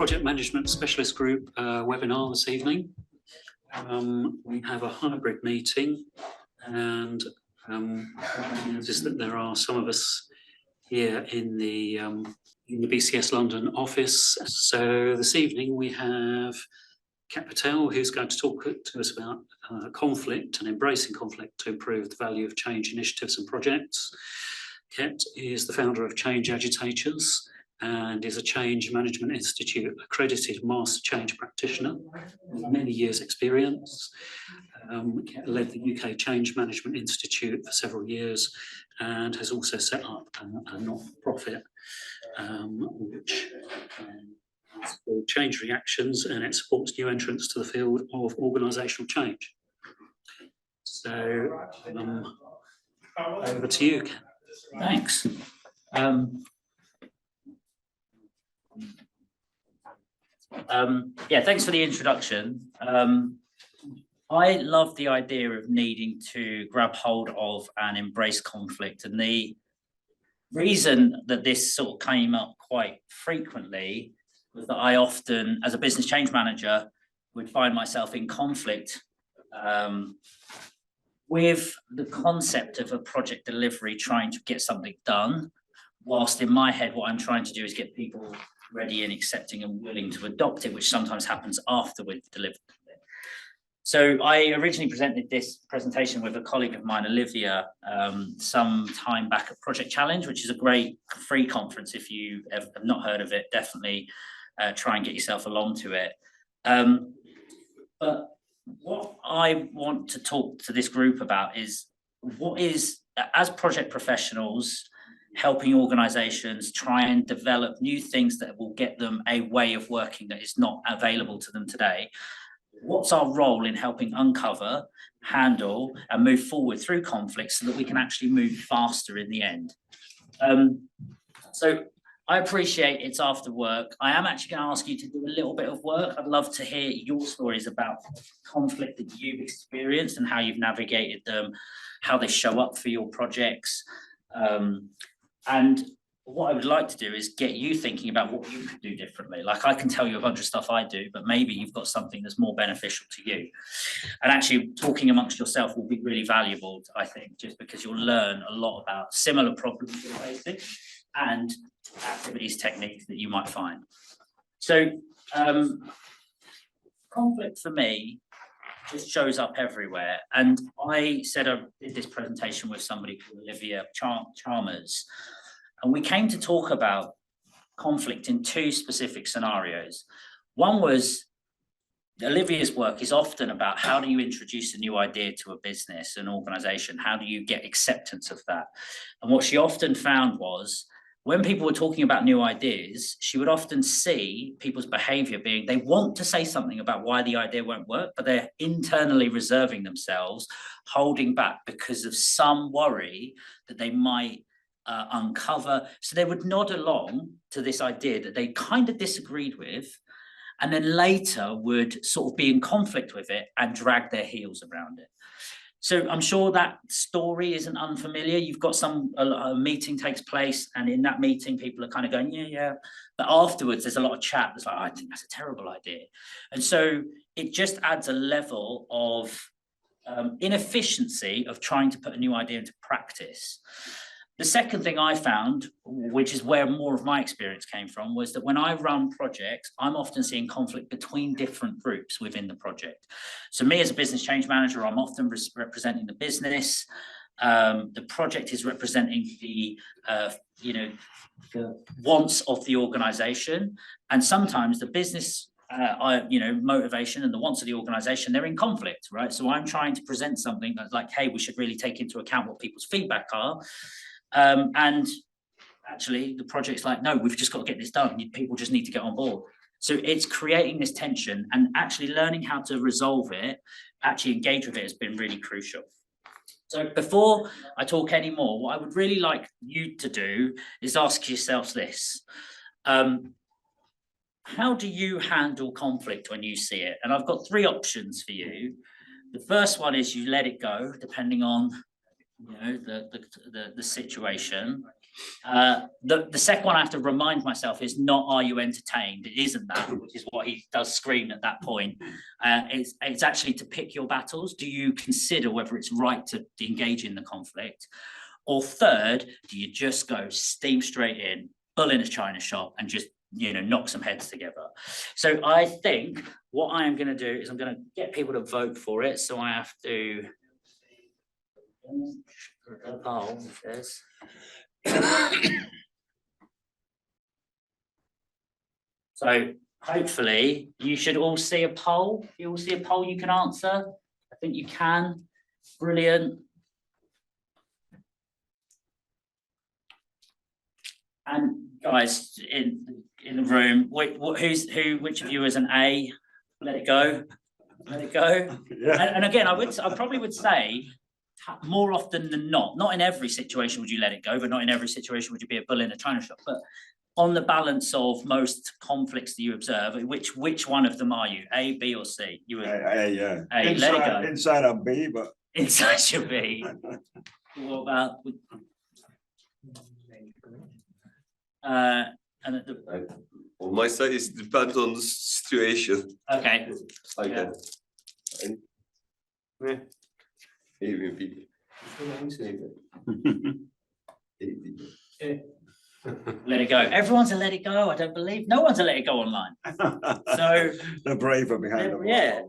Project Management Specialist Group webinar this evening. We have a hybrid meeting, and notice that there are some of us here in the BCS London office. So this evening we have Kat Patel, who's going to talk to us about conflict and embracing conflict to improve the value of change initiatives and projects. Kat is the founder of Change Agitators and is a Change Management Institute accredited master change practitioner with many years' experience. Kat led the UK Change Management Institute for several years and has also set up a not-for-profit which is called Change Reactions, and it supports new entrants to the field of organisational change. So over to you, Kat. Thanks. Yeah, thanks for the introduction. I love the idea of needing to grab hold of and embrace conflict, and the reason that this sort of came up quite frequently was that I often, as a business change manager, would find myself in conflict with the concept of a project delivery, trying to get something done, whilst in my head what I'm trying to do is get people ready and accepting and willing to adopt it, which sometimes happens after we've delivered it. So I originally presented this presentation with a colleague of mine, Olivia, some time back at Project Challenge, which is a great free conference. If you have not heard of it, definitely try and get yourself along to it. But what I want to talk to this group about is what is, as project professionals, helping organisations try and develop new things that will get them a way of working that is not available to them today. What's our role in helping uncover, handle, and move forward through conflict so that we can actually move faster in the end? So I appreciate it's after work. I am actually going to ask you to do a little bit of work. I'd love to hear your stories about conflict that you've experienced and how you've navigated them, how they show up for your projects. And what I would like to do is get you thinking about what you could do differently. Like, I can tell you a bunch of stuff I do, but maybe you've got something that's more beneficial to you. And actually talking amongst yourself will be really valuable, I think, just because you'll learn a lot about similar problems you're facing and activities, techniques that you might find. So conflict for me just shows up everywhere. And I said I did this presentation with somebody called Olivia Chalmers, and we came to talk about conflict in two specific scenarios. One was Olivia's work is often about how do you introduce a new idea to a business, an organization? How do you get acceptance of that? And what she often found was when people were talking about new ideas, she would often see people's behavior being they want to say something about why the idea won't work, but they're internally reserving themselves, holding back because of some worry that they might uncover. So they would nod along to this idea that they kind of disagreed with, and then later would sort of be in conflict with it and drag their heels around it. So I'm sure that story isn't unfamiliar. You've got a meeting takes place, and in that meeting, people are kind of going, yeah. But afterwards, there's a lot of chat. It's like, I think that's a terrible idea. And so it just adds a level of inefficiency of trying to put a new idea into practice. The second thing I found, which is where more of my experience came from, was that when I run projects, I'm often seeing conflict between different groups within the project. So me as a business change manager, I'm often representing the business. The project is representing the wants of the organisation, and sometimes the business motivation and the wants of the organisation, they're in conflict, right? So I'm trying to present something that's like, hey, we should really take into account what people's feedback are. And actually the project's like, no, we've just got to get this done. People just need to get on board. So it's creating this tension, and actually learning how to resolve it, actually engage with it, has been really crucial. So before I talk anymore, what I would really like you to do is ask yourselves this. How do you handle conflict when you see it? And I've got three options for you. The first one is you let it go, depending on you know, the situation. The second one I have to remind myself is not, are you entertained? It isn't that, which is what he does scream at that point. It's actually to pick your battles. Do you consider whether it's right to engage in the conflict? Or third, do you just go steam straight in, bull in a china shop, and just, you know, knock some heads together? So I think what I am going to do is I'm going to get people to vote for it. So I have to. So hopefully you should all see a poll. You all see a poll you can answer. I think you can. Brilliant. And guys in the room, which of you is an A? Let it go. Let it go. Yeah. And again, I probably would say more often than not in every situation would you let it go, but not in every situation would you be a bull in a china shop. But on the balance of most conflicts that you observe, which one of them are you? A, B, or C? You would Yeah. A, let it go. Inside I'm B, but Inside your B. What about and at the, On my side, it depends on the situation. okay. I Yeah. can. Maybe. Let it go. Everyone's a let it go. I don't believe no one's a let it go online. So the braver behind the wall. yeah.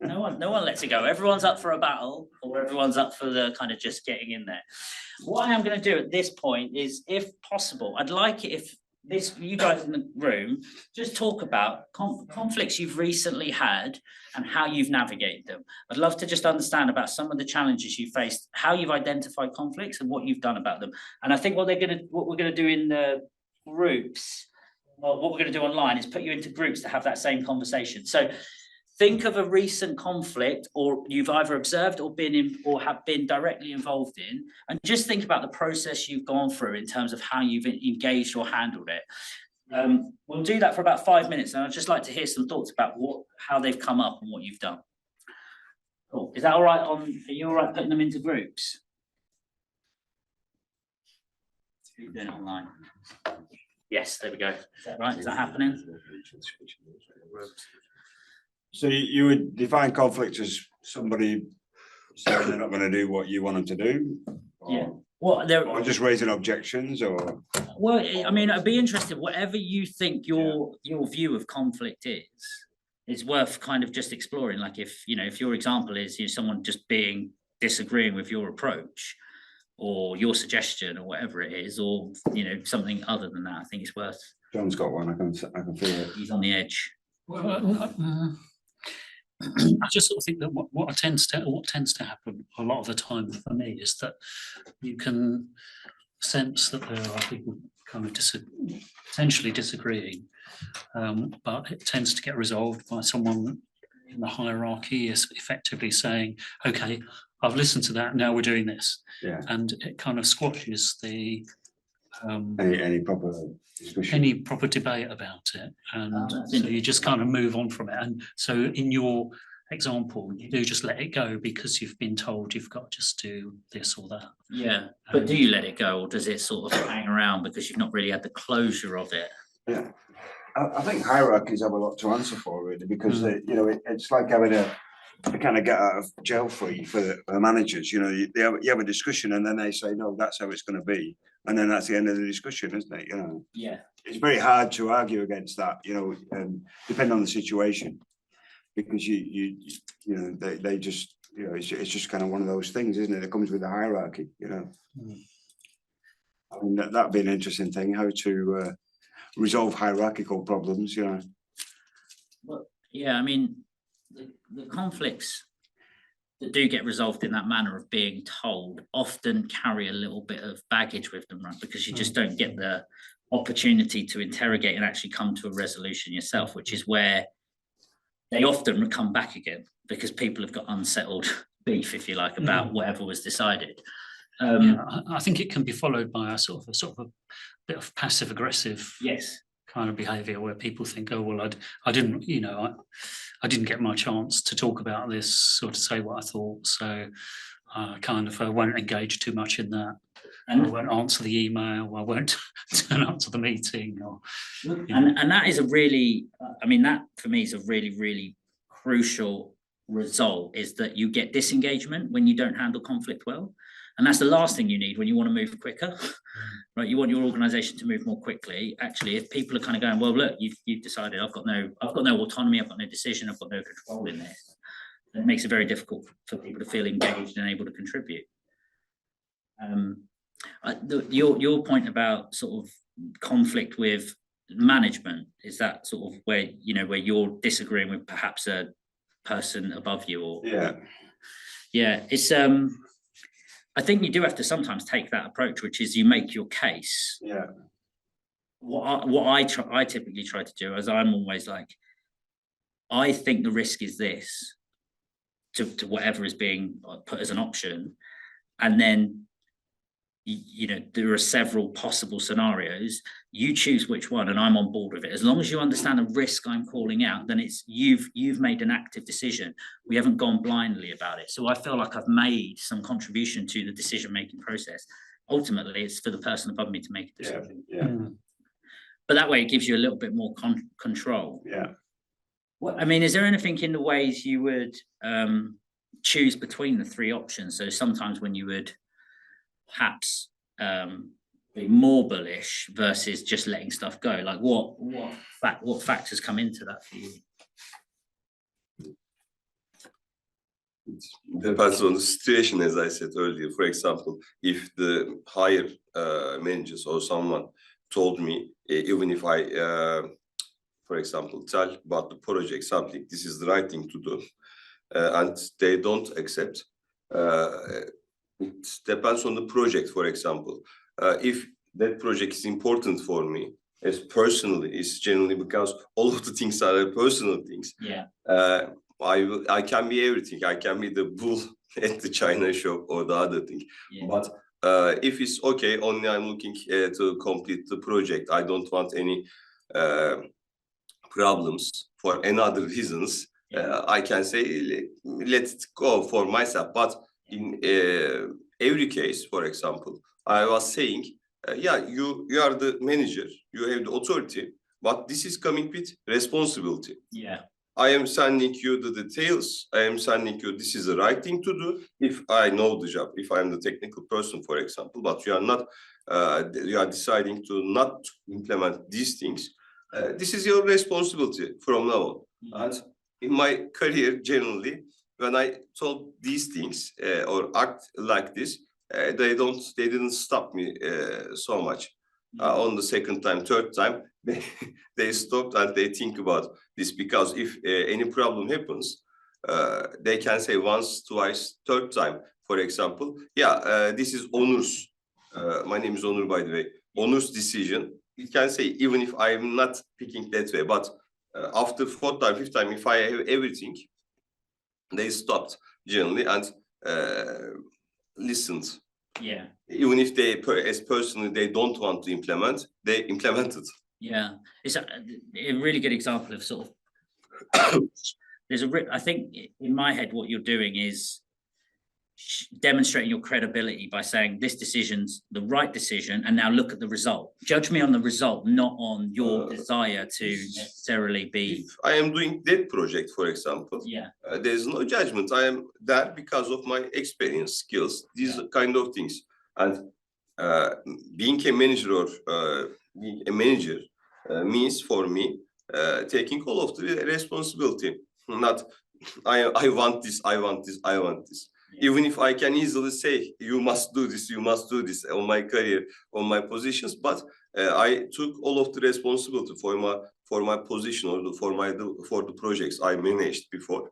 No one lets it go. Everyone's up for a battle, or everyone's up for the kind of just getting in there. What I am going to do at this point is, if possible, I'd like it if you guys in the room just talk about conflicts you've recently had and how you've navigated them. I'd love to just understand about some of the challenges you faced, how you've identified conflicts, and what you've done about them. And I think what we're gonna do in the groups, or what we're gonna do online, is put you into groups to have that same conversation. So think of a recent conflict, or you've either observed or been in, or have been directly involved in, and just think about the process you've gone through in terms of how you've engaged or handled it. We'll do that for about 5 minutes, and I'd just like to hear some thoughts about how they've come up and what you've done. Cool. Is that all right? Are you all right putting them into groups? You're doing it online. Yes, there we go. Is that right? Is that happening? So you would define conflict as somebody saying they're not going to do what you want them to do? Or, Yeah. Well, or just raising objections, or? Well, I mean, I'd be interested, whatever you think your view of conflict is worth kind of just exploring. Like if your example is someone just disagreeing with your approach or your suggestion or whatever it is, or something other than that, I think it's worth. John's got one. I can feel it. He's on the edge. Well, I just sort of think that what tends to happen a lot of the time for me is that you can sense that there are people kind of potentially disagreeing, but it tends to get resolved by someone in the hierarchy is effectively saying, okay, I've listened to that, now we're doing this. Yeah. And it kind of squashes the Any proper discussion. any proper debate about it, and so you just kind of move on from it. And so in your example, you do just let it go because you've been told you've got to just do this or that. Yeah, but do you let it go, or does it sort of hang around because you've not really had the closure of it? Yeah, I think hierarchies have a lot to answer for, really, because it's like having a kind of get out of jail free for the managers. You have a discussion, and then they say, no, that's how it's going to be, and then that's the end of the discussion, isn't it? Yeah, it's very hard to argue against that, depending on the situation, because they just it's just kind of one of those things, isn't it? It comes with the hierarchy, I mean, that'd be an interesting thing, how to resolve hierarchical problems, Well, yeah, I mean, the conflicts that do get resolved in that manner of being told often carry a little bit of baggage with them, right? Because you just don't get the opportunity to interrogate and actually come to a resolution yourself, which is where they often come back again, because people have got unsettled beef, if you like, about whatever was decided. I think it can be followed by a sort of a bit of passive aggressive kind of behaviour, where people think, oh well, I didn't get my chance to talk about this or to say what I thought, so kind of won't engage too much in that. I And won't answer the email, I won't turn up to the meeting, or and that is a really, I mean, that for me is a really, really crucial result, is that you get disengagement when you don't handle conflict well. And that's the last thing you need when you want to move quicker, right? You want your organization to move more quickly. Actually, if people are kind of going, well, look, you've decided I've got no autonomy, I've got no decision, I've got no control in this, it makes it very difficult for people to feel engaged and able to contribute. Your point about sort of conflict with management, is that sort of where, you know, where you're disagreeing with perhaps a person above you, or yeah, it's I think you do have to sometimes take that approach, which is you make your case. What I typically try to do, as I'm always like, I think the risk is this, to whatever is being put as an option, and then you know, there are several possible scenarios, you choose which one and I'm on board with it. As long as you understand the risk I'm calling out, then it's you've made an active decision. We haven't gone blindly about it. So I feel like I've made some contribution to the decision-making process. Ultimately, it's for the person above me to make a decision. But that way it gives you a little bit more control. What, I mean, is there anything in the ways you would choose between the three options? So sometimes when you would perhaps be more bullish versus just letting stuff go, like what factors come into that for you? It depends on the situation, as I said earlier. For example, if the higher managers or someone told me, even if I, for example, tell about the project something, this is the right thing to do, and they don't accept, it depends on the project. For example, if that project is important for me, as personally, it's generally because all of the things are personal things. I can be everything. I can be the bull at the China shop or the other thing. But if it's okay, only I'm looking to complete the project. I don't want any problems for any other reasons. I can say, let it go for myself. But in every case, for example, I was saying, yeah, you are the manager, you have the authority, but this is coming with responsibility. I am sending you the details. I am sending you, this is the right thing to do. If I know the job, if I am the technical person, for example, but you are not, you are deciding to not implement these things. This is your responsibility from now on. And in my career, generally, when I told these things or act like this, they didn't stop me so much. On the second time, third time, they stopped and they think about this, because if any problem happens, they can say once, twice, third time, for example, yeah, this is Onur's, my name is Onur, by the way, Onur's decision. You can say, even if I am not picking that way, but after fourth time, fifth time, if I have everything, they stopped generally and listened. Even if they, as personally, they don't want to implement, they implemented. It's a really good example of sort of, I think in my head, what you're doing is demonstrating your credibility by saying this decision's the right decision, and now look at the result. Judge me on the result, not on your desire to necessarily be. If I am doing that project, for example, there's no judgment. I am there because of my experience, skills, these kind of things. And being a manager or being a manager means for me taking all of the responsibility. Not I want this, I want this, I want this. Even if I can easily say, you must do this, you must do this on my career, on my positions, but I took all of the responsibility for my position or for the projects I managed before.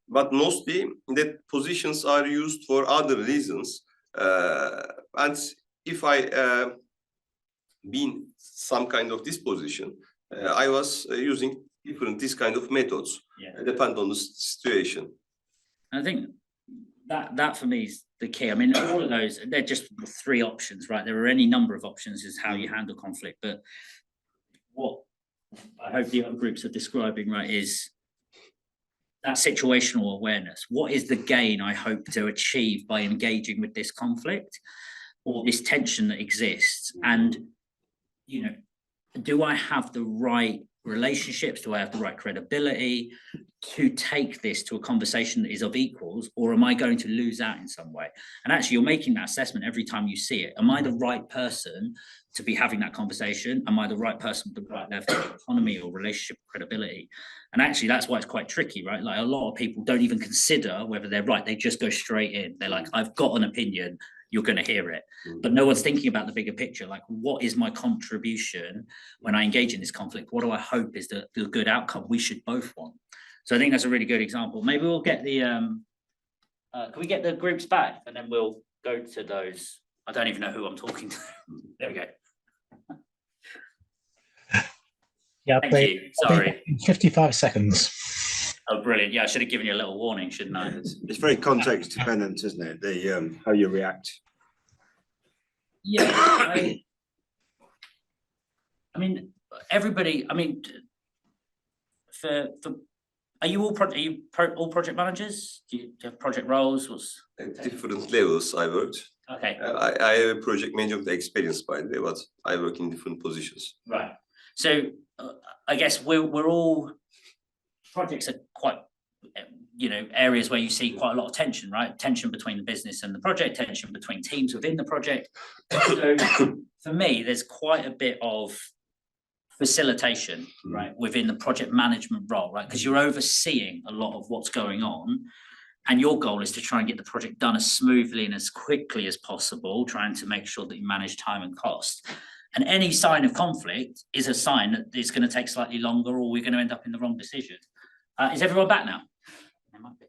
But mostly that positions are used for other reasons. And if I been some kind of this position, I was using this kind of methods, depend on the situation. I think that for me is the key. I mean, all of those, they're just three options, right? There are any number of options as how you handle conflict, but what I hope the other groups are describing, right, is that situational awareness. What is the gain I hope to achieve by engaging with this conflict or this tension that exists? And, you know, do I have the right relationships? Do I have the right credibility to take this to a conversation that is of equals, or am I going to lose out in some way? And actually, you're making that assessment every time you see it. Am I the right person to be having that conversation? Am I the right person with the right level of autonomy or relationship credibility? And actually, that's why it's quite tricky, right? Like, a lot of people don't even consider whether they're right. They just go straight in. They're like, I've got an opinion, you're going to hear it. But no one's thinking about the bigger picture. Like, what is my contribution when I engage in this conflict? What do I hope is the good outcome we should both want? So I think that's a really good example. Maybe we'll get the, can we get the groups back and then we'll go to those. I don't even know who I'm talking to. There we go. Yeah, Thank you. Sorry. 55 seconds. Oh, brilliant. Yeah, I should have given you a little warning, shouldn't I? It's very context dependent, isn't it? The how you react. Yeah, I mean, everybody, I mean, are you all all project managers? Do you have project roles? At different levels I worked. Okay, I have a project management experience, by the way, but I work in different positions. right. So I guess we're all, projects are quite, you know, areas where you see quite a lot of tension, right? Tension between the business and the project, tension between teams within the project. So for me, there's quite a bit of facilitation, right, within the project management role, right? Because you're overseeing a lot of what's going on, and your goal is to try and get the project done as smoothly and as quickly as possible, trying to make sure that you manage time and cost. And any sign of conflict is a sign that it's going to take slightly longer, or we're going to end up in the wrong decision. Is everyone back now? There might be.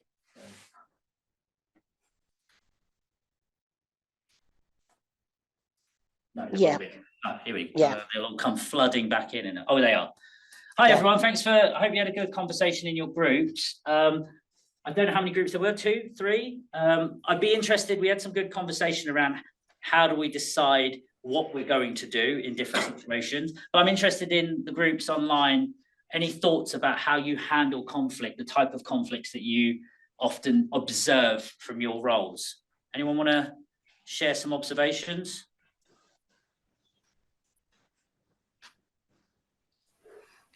No, Yeah. Here we go. Yeah. They'll all come flooding back in. And oh, they are. Hi, Yeah. everyone. Thanks I hope you had a good conversation in your groups. I don't know how many groups there were, 2, 3. I'd be interested. We had some good conversation around how do we decide what we're going to do in different situations. But I'm interested in the groups online. Any thoughts about how you handle conflict, the type of conflicts that you often observe from your roles? Anyone want to share some observations?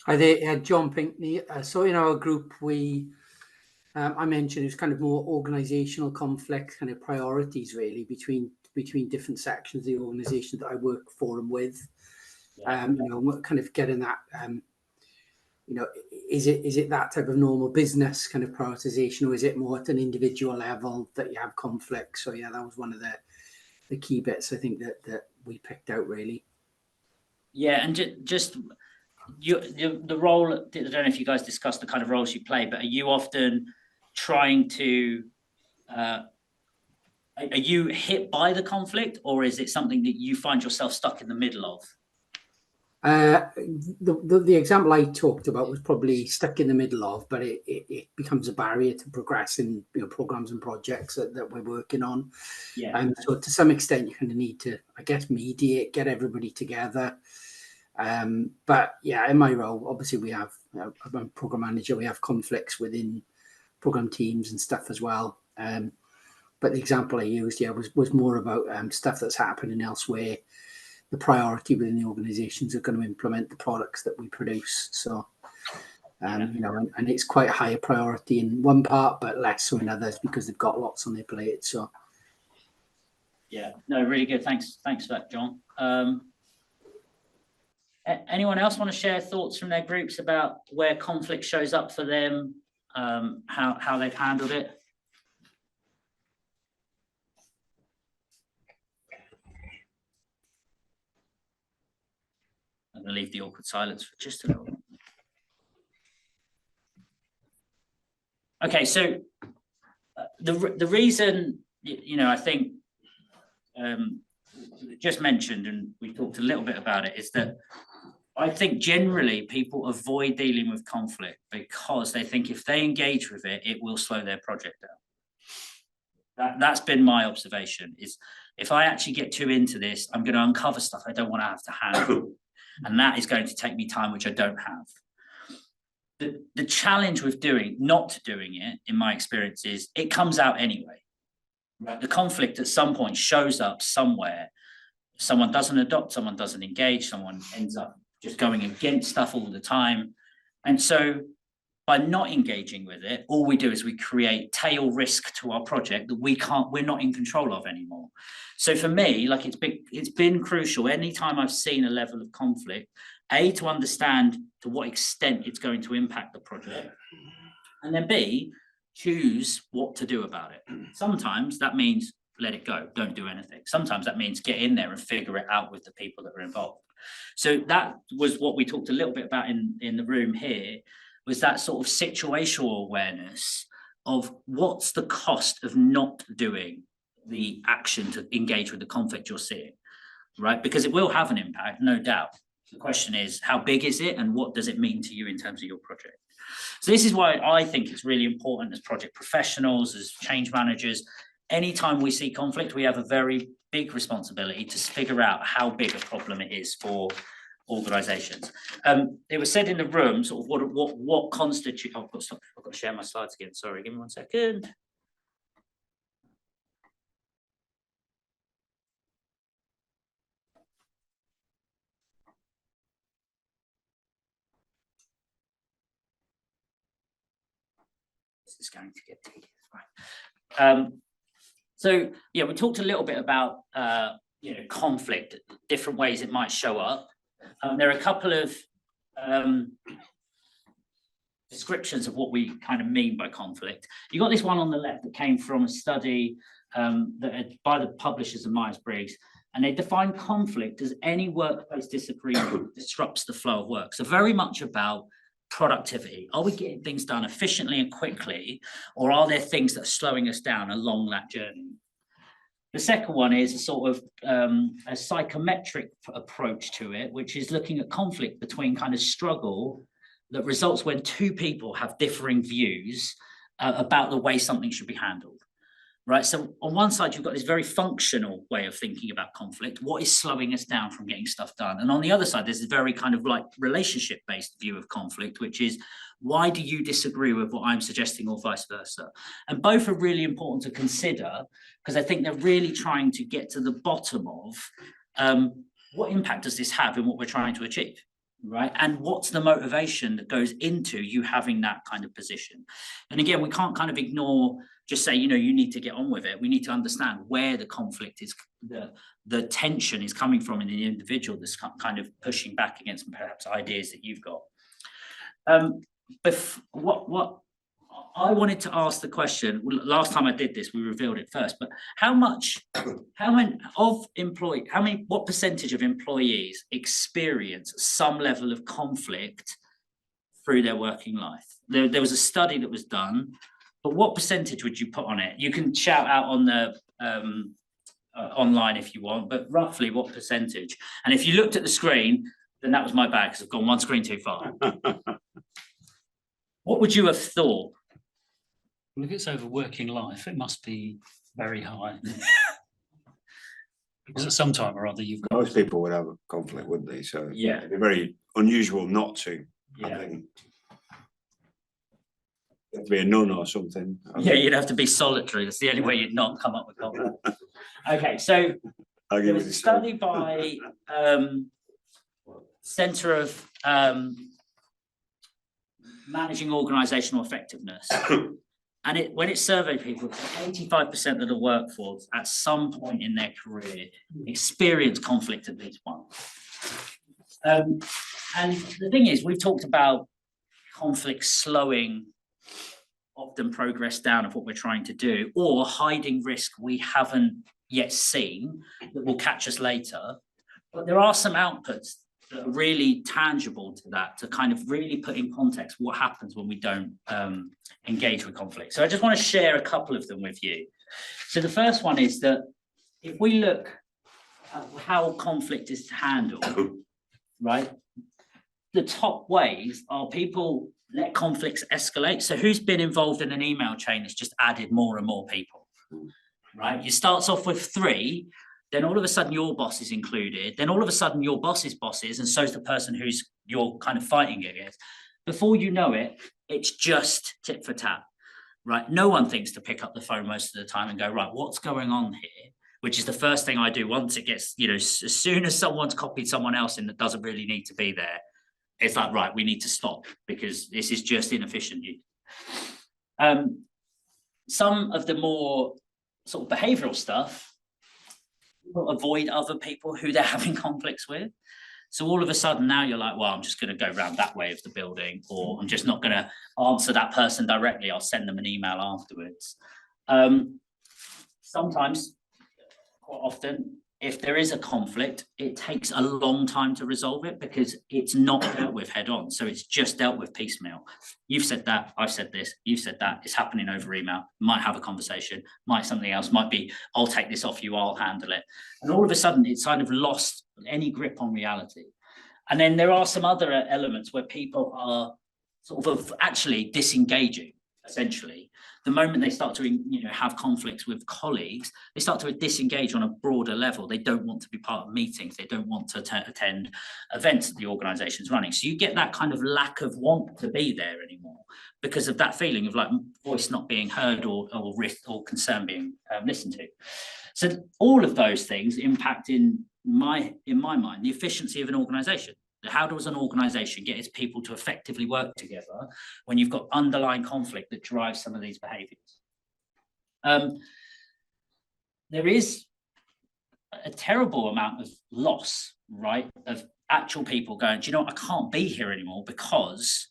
Hi there, John Pinkney. So in our group, I mentioned it was kind of more organizational conflict, kind of priorities really between different sections of the organization that I work for and with. Yeah. You know, kind of getting that, you know, is it that type of normal business kind of prioritization, or is it more at an individual level that you have conflict? So yeah, that was one of the key bits I think that we picked out really. Yeah, and just the role, I don't know if you guys discussed the kind of roles you play, but are you often trying to, are you hit by the conflict, or is it something that you find yourself stuck in the middle of? The example I talked about was probably stuck in the middle of, but it becomes a barrier to progress in, you know, programs and projects that we're working on. Yeah. And so to some extent you kind of need to, I guess, mediate, get everybody together. But yeah, in my role, obviously we have, I'm a program manager, we have conflicts within program teams and stuff as well. But the example I used, yeah, was more about stuff that's happening elsewhere. The priority within the organizations are going to implement the products that we produce. So, you know, and it's quite a higher priority in one part, but less so in others because they've got lots on their plate. So, yeah, no, really good. Thanks for that, John. Anyone else want to share thoughts from their groups about where conflict shows up for them, how they've handled it? I'm going to leave the awkward silence for just a little bit. Okay, so the reason, you know, I think just mentioned, and we talked a little bit about it, is that I think generally people avoid dealing with conflict because they think if they engage with it, it will slow their project down. That's been my observation, is if I actually get too into this, I'm going to uncover stuff I don't want to have to handle. And that is going to take me time, which I don't have. The challenge with not doing it, in my experience, is it comes out anyway. Right? The conflict at some point shows up somewhere. Someone doesn't adopt, someone doesn't engage, someone ends up just going against stuff all the time. And so by not engaging with it, all we do is we create tail risk to our project that we're not in control of anymore. So for me, like it's been crucial anytime I've seen a level of conflict, A, to understand to what extent it's going to impact the project, and then B, choose what to do about it. Sometimes that means let it go, don't do anything. Sometimes that means get in there and figure it out with the people that are involved. So that was what we talked a little bit about in the room here, was that sort of situational awareness of what's the cost of not doing the action to engage with the conflict you're seeing, right? Because it will have an impact, no doubt. The question is, how big is it and what does it mean to you in terms of your project? So this is why I think it's really important as project professionals, as change managers, anytime we see conflict, we have a very big responsibility to figure out how big a problem it is for organizations. It was said in the room, sort of what constitute, oh, I've got to share my slides again. Sorry, give me 1 second. This is going to get tedious, right? So yeah, we talked a little bit about conflict, different ways it might show up. There are a couple of descriptions of what we kind of mean by conflict. You got this one on the left that came from a study by the publishers of Myers-Briggs, and they define conflict as any workplace disagreement that disrupts the flow of work. So very much about productivity. Are we getting things done efficiently and quickly, or are there things that are slowing us down along that journey? The second one is a sort of a psychometric approach to it, which is looking at conflict between kind of struggle that results when two people have differing views about the way something should be handled. Right, so on one side, you've got this very functional way of thinking about conflict. What is slowing us down from getting stuff done? And on the other side, there's this very kind of like relationship-based view of conflict, which is, why do you disagree with what I'm suggesting or vice versa? And both are really important to consider, because I think they're really trying to get to the bottom of what impact does this have in what we're trying to achieve? Right, and what's the motivation that goes into you having that kind of position? And again, we can't kind of ignore, just say, you need to get on with it. We need to understand where the conflict is, the tension is coming from in the individual that's kind of pushing back against perhaps ideas that you've got. But what I wanted to ask the question, last time I did this, we revealed it first, but what percentage of employees experience some level of conflict through their working life? There was a study that was done, but what percentage would you put on it? You can shout out on the online if you want, but roughly what percentage? And if you looked at the screen, then that was my bad because I've gone one screen too far. What would you have thought? Well, if it's over working life, it must be very high. Because at some time or other, you've got... Most people would have a conflict, wouldn't they? So yeah, it'd be very unusual not to. Yeah. I think. You have to be a nun or something. Yeah, you'd have to be solitary. That's the only way you'd not come up with conflict. Okay, so there was a study by Centre of Managing Organisational Effectiveness. And when it surveyed people, 85% of the workforce at some point in their career experience conflict at least once. And the thing is, we've talked about conflict slowing often progress down of what we're trying to do, or hiding risk we haven't yet seen that will catch us later. But there are some outputs that are really tangible to that, to kind of really put in context what happens when we don't engage with conflict. So I just want to share a couple of them with you. So the first one is that if we look at how conflict is handled, right, the top ways are people let conflicts escalate. So who's been involved in an email chain that's just added more and more people, right? You starts off with 3, then all of a sudden your boss is included, then all of a sudden your boss's boss is, and so is the person who's you're kind of fighting against. before you know it, it's just tit for tat, right? No one thinks to pick up the phone most of the time and go, right, what's going on here? Which is the first thing I do once it gets, you know, as soon as someone's copied someone else in that doesn't really need to be there, it's like, right, we need to stop because this is just inefficient. Some of the more sort of behavioral stuff, people avoid other people who they're having conflicts with. So all of a sudden now you're like, well, I'm just going to go around that way of the building, or I'm just not going to answer that person directly. I'll send them an email afterwards. Sometimes, quite often, if there is a conflict, it takes a long time to resolve it because it's not dealt with head on. So it's just dealt with piecemeal. You've said that, I've said this, you've said that, it's happening over email, might have a conversation, might something else, might be, I'll take this off you, I'll handle it. And all of a sudden it's kind of lost any grip on reality. And then there are some other elements where people are sort of actually disengaging, essentially. The moment they start to, you know, have conflicts with colleagues, they start to disengage on a broader level. They don't want to be part of meetings. They don't want to attend events that the organization's running. So you get that kind of lack of want to be there anymore because of that feeling of like voice not being heard or concern being listened to. So all of those things impact in my mind, the efficiency of an organization. How does an organization get its people to effectively work together when you've got underlying conflict that drives some of these behaviors? There is a terrible amount of loss, right, of actual people going, do you know what, I can't be here anymore because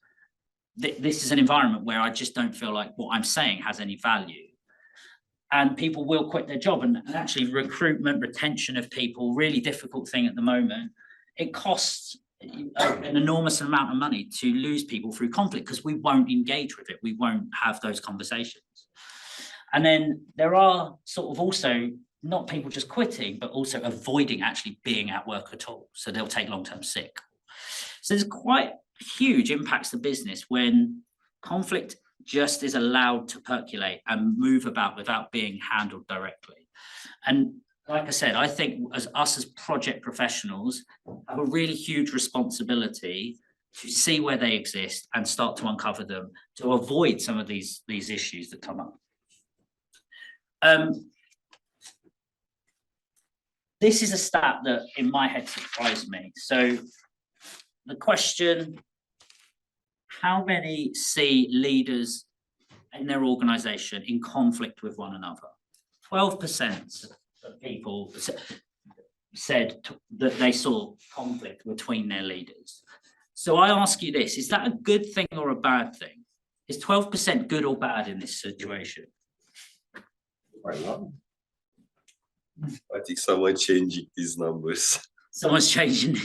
this is an environment where I just don't feel like what I'm saying has any value. And people will quit their job, and actually recruitment, retention of people, really difficult thing at the moment. It costs an enormous amount of money to lose people through conflict because we won't engage with it. We won't have those conversations. And then there are sort of also not people just quitting, but also avoiding actually being at work at all. So they'll take long-term sick. So there's quite huge impacts to business when conflict just is allowed to percolate and move about without being handled directly. And like I said, I think as project professionals have a really huge responsibility to see where they exist and start to uncover them to avoid some of these issues that come up. This is a stat that in my head surprised me. So the question, how many see leaders in their organization in conflict with one another? 12% of people said that they saw conflict between their leaders. So I ask you this, is that a good thing or a bad thing? Is 12% good or bad in this situation? I think someone changing these numbers. Someone's changing.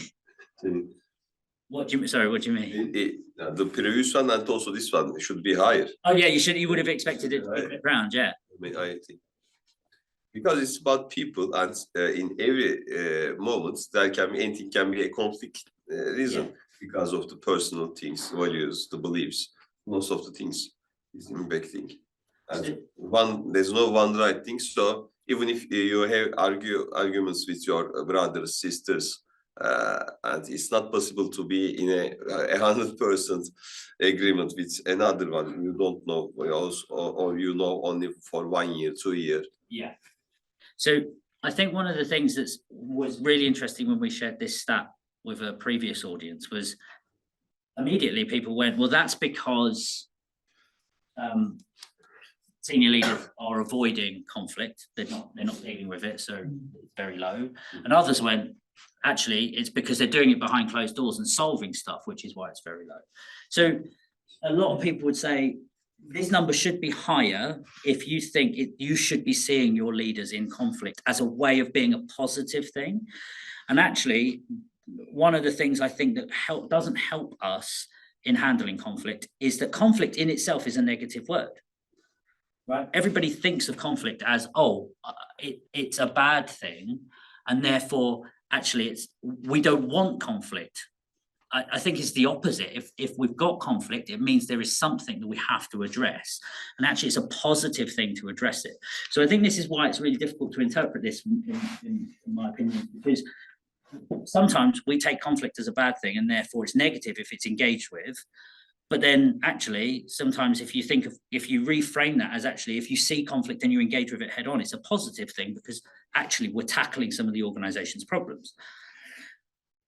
What do you mean? The previous one and also this one should be higher. Oh yeah, you would have expected it to be around, yeah. I think. Because it's about people, and in every moment there can be anything, can be a conflict reason because of the personal things, values, the beliefs. Most of the things is impacting, and there's no one right thing. So even if you have arguments with your brothers, sisters, and it's not possible to be in a 100% agreement with another one. You don't know, or you know only for 1 year, 2 years. Yeah. So I think one of the things that was really interesting when we shared this stat with a previous audience was immediately people went, well, that's because senior leaders are avoiding conflict. They're not dealing with it, so it's very low. And others went, actually, it's because they're doing it behind closed doors and solving stuff, which is why it's very low. So a lot of people would say, this number should be higher if you think you should be seeing your leaders in conflict as a way of being a positive thing. And actually, one of the things I think that doesn't help us in handling conflict is that conflict in itself is a negative word, right? Everybody thinks of conflict as, oh, it's a bad thing, and therefore, actually, we don't want conflict. I think it's the opposite. If we've got conflict, it means there is something that we have to address. And actually, it's a positive thing to address it. So I think this is why it's really difficult to interpret this, in my opinion, because sometimes we take conflict as a bad thing, and therefore it's negative if it's engaged with. But then actually, sometimes if you reframe that as actually, if you see conflict and you engage with it head on, it's a positive thing because actually we're tackling some of the organization's problems.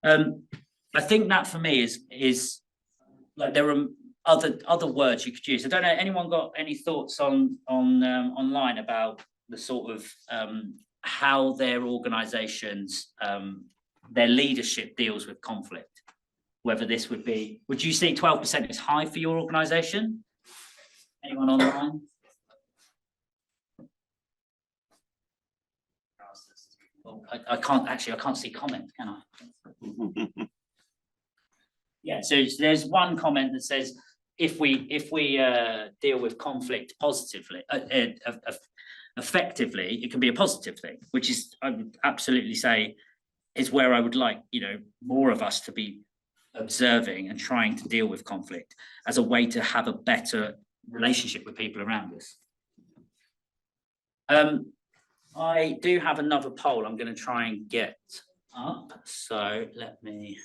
I think that for me is like there are other words you could use. I don't know, anyone got any thoughts on online about the sort of how their organizations, their leadership deals with conflict? Whether this would you say 12% is high for your organization? Anyone online? Well, I can't see comments, can I? Yeah, so there's one comment that says, if we deal with conflict positively, effectively, it can be a positive thing, which is, I would absolutely say, is where I would like, more of us to be observing and trying to deal with conflict as a way to have a better relationship with people around us. I do have another poll I'm going to try and get up, so let me.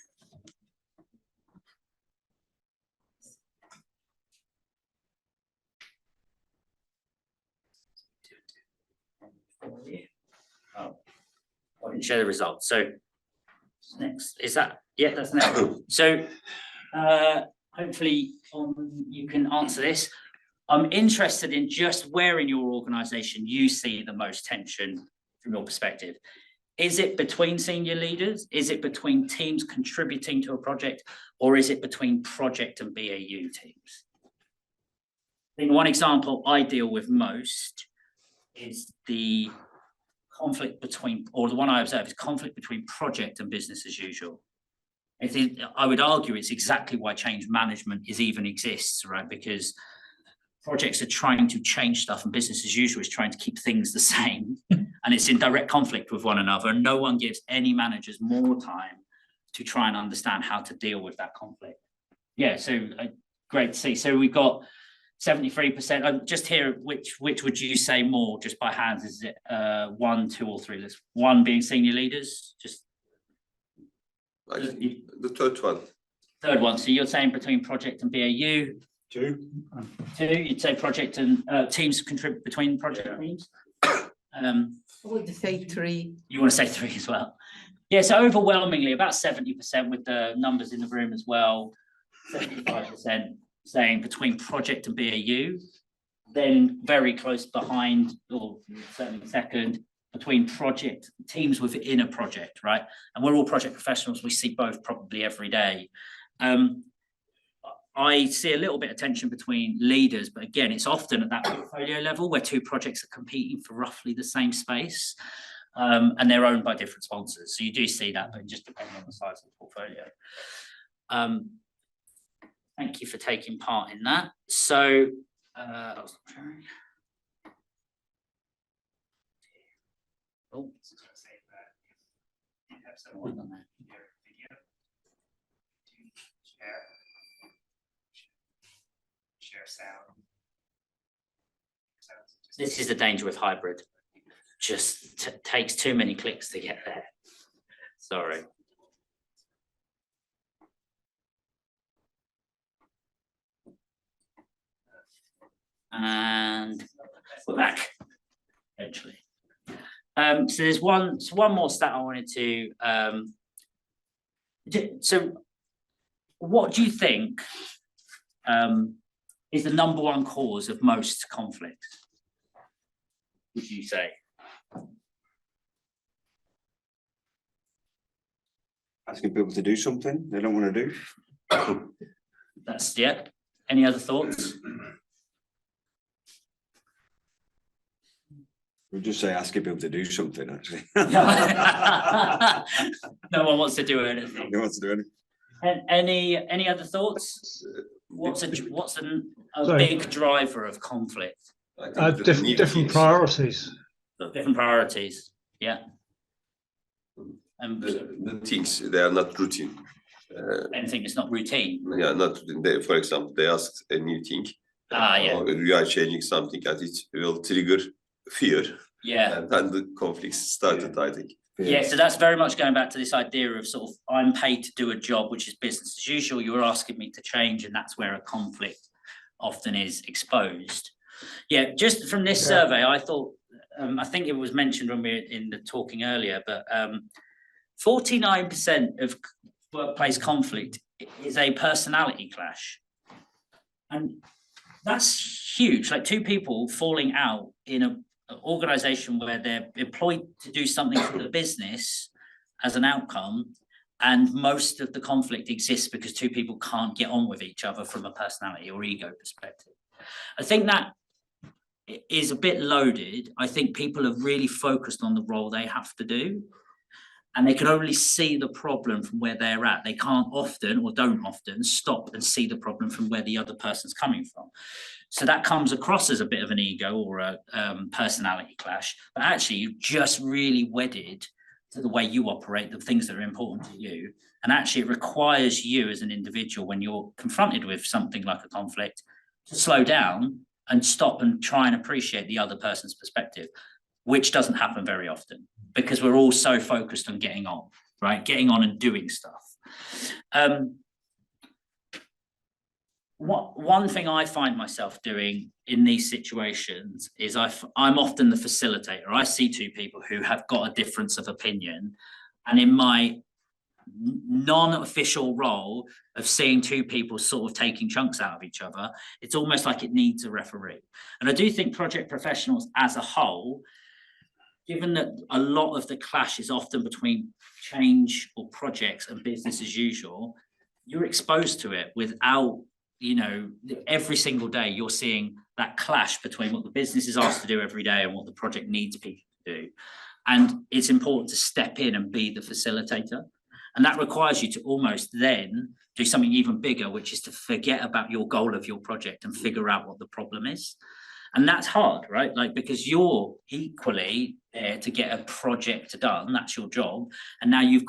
Oh, I didn't share the results. So next, is that, yeah, that's next. So hopefully you can answer this. I'm interested in just where in your organization you see the most tension from your perspective. Is it between senior leaders? Is it between teams contributing to a project? Or is it between project and BAU teams? I think one example I deal with most is the conflict between, or the one I observe is conflict between project and business as usual. I would argue it's exactly why change management even exists, right? Because projects are trying to change stuff and business as usual is trying to keep things the same. And it's in direct conflict with one another. And no one gives any managers more time to try and understand how to deal with that conflict. Yeah, so great to see. So we've got 73%. I'm just here, which would you say more just by hands? Is it 1, 2, or 3? There's 1 being senior leaders, just the third one. Third one. So you're saying between project and BAU? 2. 2. You'd say project and teams contribute between project teams. I would say 3. You want to say 3 as well? Yeah. So overwhelmingly, about 70% with the numbers in the room as well. 75% saying between project and BAU. Then very close behind, or certainly second, between project teams within a project, right? And we're all project professionals. We see both probably every day. I see a little bit of tension between leaders, but again, it's often at that portfolio level where 2 projects are competing for roughly the same space, and they're owned by different sponsors. So you do see that, but just depending on the size of the portfolio. Thank you for taking part in that. So, oh, share sound. This is the danger with hybrid. Just takes too many clicks to get there. Sorry. And we're back eventually. So there's one more stat I wanted to. So, what do you think is the #1 cause of most conflict? Would you say? Asking people to do something they don't want to do. That's, yeah. Any other thoughts? We'll just say asking people to do something, actually. No one wants to do anything. No one wants to do anything. Any other thoughts? What's a Sorry. big driver of conflict? Different priorities. Different priorities, yeah. And The things, they are not routine. anything that's not routine. Yeah, not routine. For example, they asked a new thing. Yeah. Or we are changing something and it will trigger fear. Yeah. And then the conflicts started, I think. Yeah, so that's very much going back to this idea of sort of, I'm paid to do a job, which is business as usual. You're asking me to change, and that's where a conflict often is exposed. Yeah, just from this survey, I thought, I think it was mentioned when we were in the talking earlier, but 49% of workplace conflict is a personality clash. And that's huge, like two people falling out in an organization where they're employed to do something for the business as an outcome, and most of the conflict exists because two people can't get on with each other from a personality or ego perspective. I think that is a bit loaded. I think people are really focused on the role they have to do, and they can only see the problem from where they're at. They can't often, or don't often, stop and see the problem from where the other person's coming from. So that comes across as a bit of an ego or a personality clash, but actually you're just really wedded to the way you operate, the things that are important to you. And actually it requires you as an individual, when you're confronted with something like a conflict, to slow down and stop and try and appreciate the other person's perspective, which doesn't happen very often because we're all so focused on getting on, right? Getting on and doing stuff. One thing I find myself doing in these situations is I'm often the facilitator. I see two people who have got a difference of opinion, and in my non-official role of seeing two people sort of taking chunks out of each other, it's almost like it needs a referee. And I do think project professionals as a whole, given that a lot of the clash is often between change or projects and business as usual, you're exposed to it without, you know, every single day you're seeing that clash between what the business is asked to do every day and what the project needs people to do. And it's important to step in and be the facilitator. And that requires you to almost then do something even bigger, which is to forget about your goal of your project and figure out what the problem is. And that's hard, right? Like, because you're equally there to get a project done, that's your job. And now you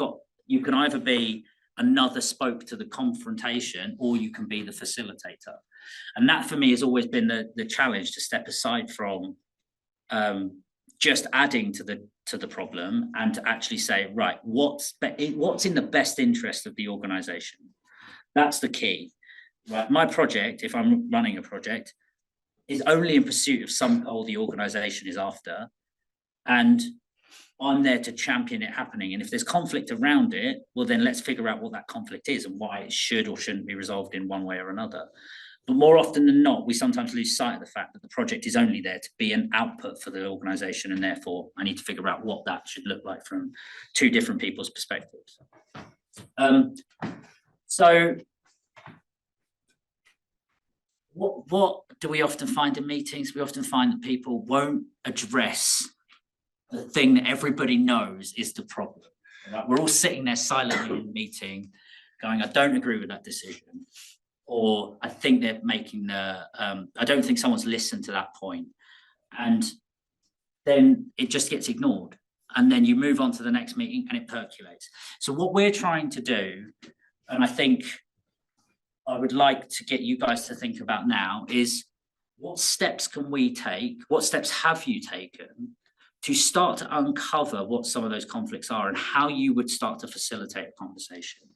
can either be another spoke to the confrontation, or you can be the facilitator. And that for me has always been the challenge, to step aside from just adding to the problem and to actually say, right, what's in the best interest of the organization? That's the key, right? My project, if I'm running a project, is only in pursuit of some goal the organization is after, and I'm there to champion it happening. And if there's conflict around it, well, then let's figure out what that conflict is and why it should or shouldn't be resolved in one way or another. But more often than not, we sometimes lose sight of the fact that the project is only there to be an output for the organization, and therefore I need to figure out what that should look like from two different people's perspectives. So what do we often find in meetings? We often find that people won't address the thing that everybody knows is the problem. Right? We're all sitting there silently in the meeting going, I don't agree with that decision. Or I think they're making I don't think someone's listened to that point. And then it just gets ignored. And then you move on to the next meeting and it percolates. So what we're trying to do, and I think I would like to get you guys to think about now, is what steps can we take? What steps have you taken to start to uncover what some of those conflicts are and how you would start to facilitate a conversation?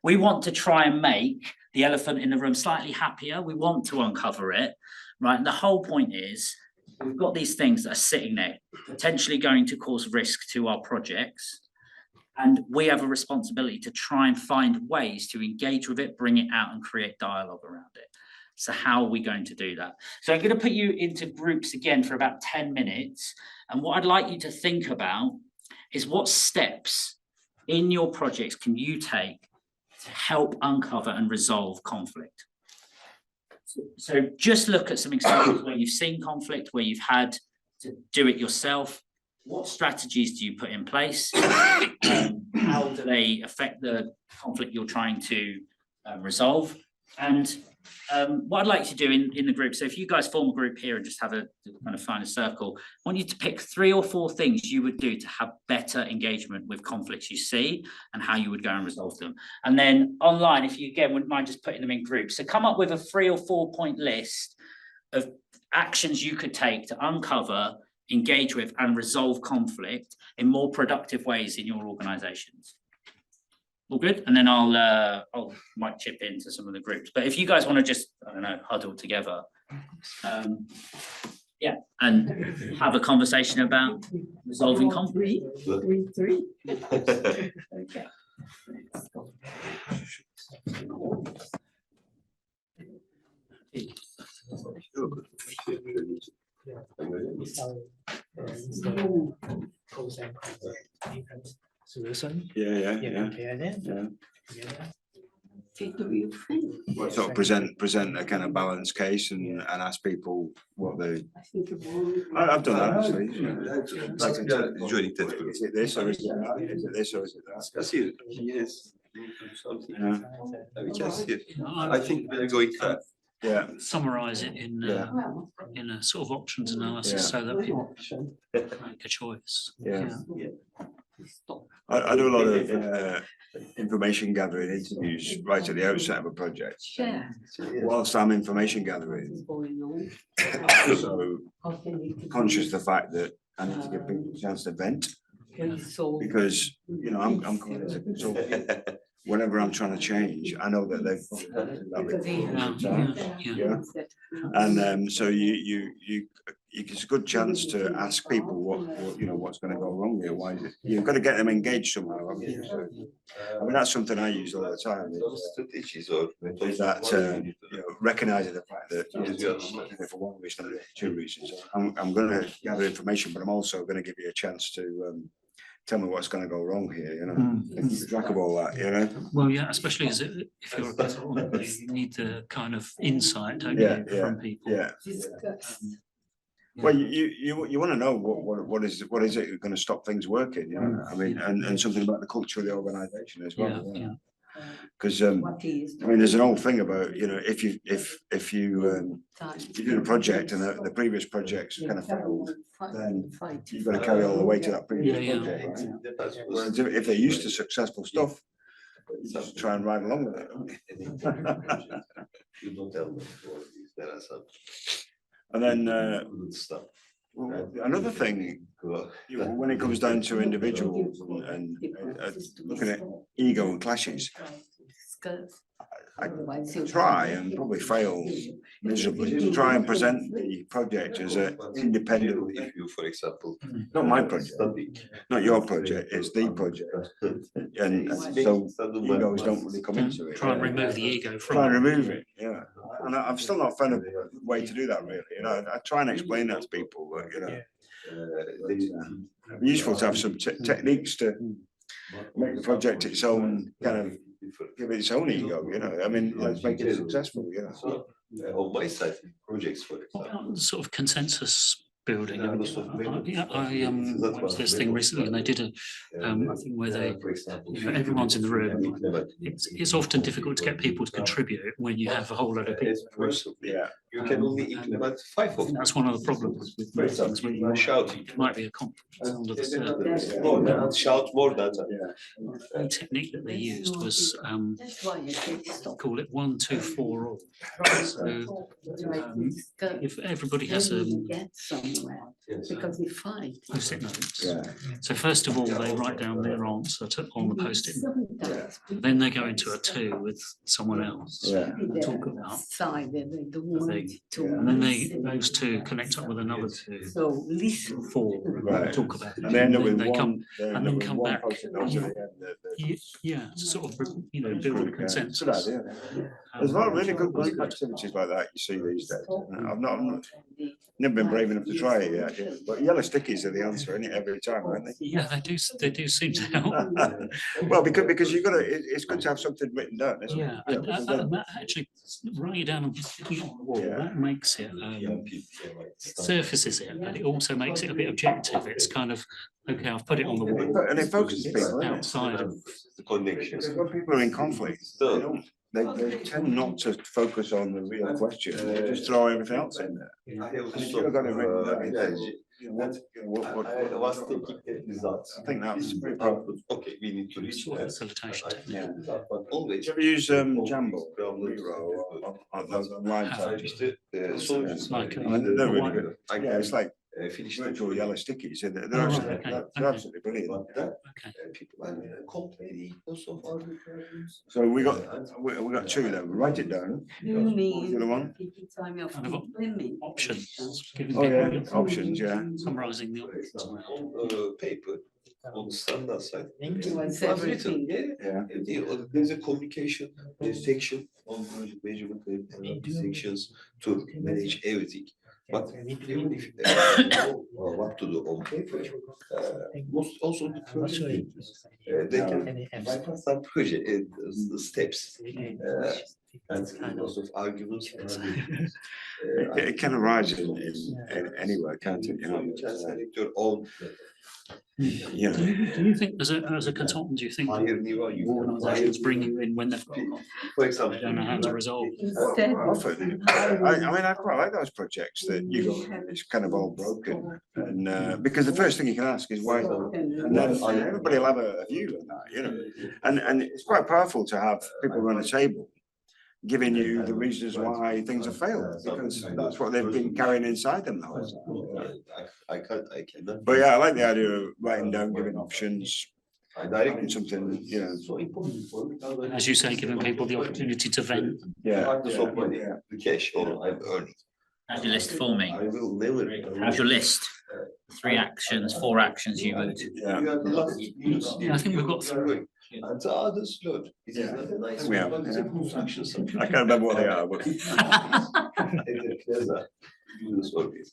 We want to try and make the elephant in the room slightly happier. We want to uncover it, right? And the whole point is we've got these things that are sitting there, potentially going to cause risk to our projects. And we have a responsibility to try and find ways to engage with it, bring it out and create dialogue around it. So how are we going to do that? So I'm going to put you into groups again for about 10 minutes. And what I'd like you to think about is what steps in your projects can you take to help uncover and resolve conflict. So just look at some examples where you've seen conflict, where you've had to do it yourself. What strategies do you put in place? How do they affect the conflict you're trying to resolve? And what I'd like to do in the group, so if you guys form a group here and just have a kind of find a circle, I want you to pick 3 or 4 things you would do to have better engagement with conflicts you see and how you would go and resolve them. And then online, if you again wouldn't mind just putting them in groups. So come up with a 3 or 4 point list of actions you could take to uncover engage with and resolve conflict in more productive ways in your organizations. All good? And then I'll might chip into some of the groups, but if you guys want to just, I don't know, huddle together, yeah, and have a conversation about resolving conflict. Three. Okay. Yeah. What do you think? Well, sort of present a kind of balanced case and ask people what they. I think I've done that actually. Usually that Is it this or is it that? Is it this or is it that? Yes. Yeah. We can see it. I think we're going there. Yeah. Summarize it Yeah. in a sort of options analysis Yeah. so that people make a choice. Yeah. I do a lot of information gathering interviews right at the outset of a project. Yeah. Whilst I'm information gathering, I'm also conscious of the fact that I need to give people a chance to vent, because, you know, I'm coming as a consultant. Whenever I'm trying to change, I know that they've. Yeah. And so it's a good chance to ask people what you know, what's going to go wrong here. Why is it? You've got to get them engaged somehow, haven't you? So, I mean, that's something I use all the time. Is that you know, recognizing the fact that for one reason or two reasons, I'm going to gather information, but I'm also going to give you a chance to. Tell me what's going to go wrong here, you know, and keep track of all that, you know. Well, yeah, especially if you're a consultant, you need the kind of insight, don't you, from people. Yeah. Well, you want to know what is it going to stop things working, you know? I mean, and something about the culture of the organisation as well. Yeah. Because I mean, there's an old thing about, you know, if you do a project and the previous projects kind of failed, then you've got to carry all the way to that previous project. Whereas if they're used to successful stuff, you just try and ride along with it. And then another thing, you know, when it comes down to individuals and looking at ego and clashes, I try and probably fail miserably to try and present the project as an independent. If you, for example, Not my project, not your project, it's the project. And so egos don't really come into it. Try and remove the ego from Try and it. remove it, yeah. And I've still not found a way to do that really, you know. I try and explain that to people, but you know, it'd be useful to have some techniques to make the project its own kind of, give it its own ego, you know. I mean, let's make it successful, you know. On my side, projects, for example. Sort of consensus building. I watched this thing recently, and they did a thing where they, you know, everyone's in the room. It's often difficult to get people to contribute when you have a whole load of people. Yeah. You can only implement 5 of them. That's one of the problems with meetings when you Shout. it might be a conference under the surface. No, shout more than The technique that they used was call it 1, 2, 4 all. So if everybody has because we fight. post-it notes. Yeah. So first of all, they write down their answer on the post-it note. Then they go into a 2 with someone else. Yeah. And talk about They don't want thing. to. And then those 2 connect up with another 2. So listen. 4 Right. talk about it. And they end up with they one. come they end and up then with come one back. post-it note at the end that- Yeah, to sort of, you know, build a Yeah, consensus. it's a good idea. There's a lot of really good group activities like that you see these days. I've never been brave enough to try it yet. But yellow stickies are the answer, isn't it, every time, aren't they? Yeah, they do seem to help. Well, because you've got to, it's good to have something written down, isn't it? Yeah, and that actually writing it down and sticking it on the wall, Yeah. that makes it surfaces it, but it also makes it a bit objective. It's kind of, okay, I've put it on the wall. And it focuses people, isn't it? Outside of the connection. Because when people are in conflict, they tend not to focus on the real question. They just throw everything else in there. I And if you've got it written down, I was thinking that results. I think that's pretty powerful. Okay, we need to reach there. facilitation technique. Yeah. But always. Do you ever use Jambo, Miro, or those online types? İşte sonuç Like I mean, they're really good. Yeah, it's like finish the virtual yellow stickies. They're Oh, right, absolutely, okay, they're okay. absolutely brilliant. But that Okay. people are complaining because of other problems. So we got two there. Write it down. You What was mean the other one? every time you're Kind of women. Options. Giving Oh yeah, people options. Yeah. summarising the options. On paper, on the standard side. It's It was everything. written, yeah. Yeah. There's a communication, there's section on project measurement, sections to manage everything. But even if you know what to do on paper, most also the project managers, they can bypass some project steps. And lots of arguments. It can arise in anywhere, can't it? You know. You can select your own. You know. Do you think, as a consultant, do you think Higher level, you can organisations bring you in when they've got conflict? For They example. don't know how to resolve. Instead Often, I mean, I quite like those projects that you go, it's kind of all broken, and because the first thing you can ask is why, and then everybody will have a view on that, you know, and it's quite powerful to have people around the table giving you the reasons why things have failed, because that's what they've been carrying inside them the whole time. I cannot. But yeah, I like the idea of writing down, giving options, having something, you know. So important for me. As you say, giving people the opportunity to vent. Yeah, Regardless of money, yeah. the cash or I'm earning. How's your list forming? I will never. How's your list? 3 actions, 4 actions you would. Yeah. Yeah, I think we've got three. And the others, look, it is Yeah. not a nice We one, have, but it's a yeah. construction site. I can't remember what they are, but There's a business office.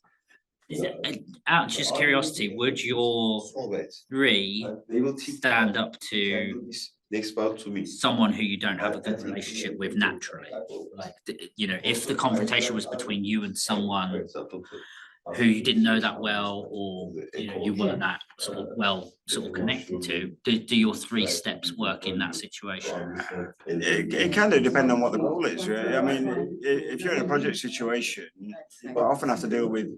Is it, out of just curiosity, would your Always. 3 And they will teach stand up can to do this next part to me. someone who you don't have a good relationship with naturally? Like, you know, if the confrontation was between you and For someone example. who you didn't know that well, or you know, you weren't that sort of connected to, do your 3 steps work in that situation? it kind of depends on what the goal is, really. I mean, if you're in a project situation, you often have to deal with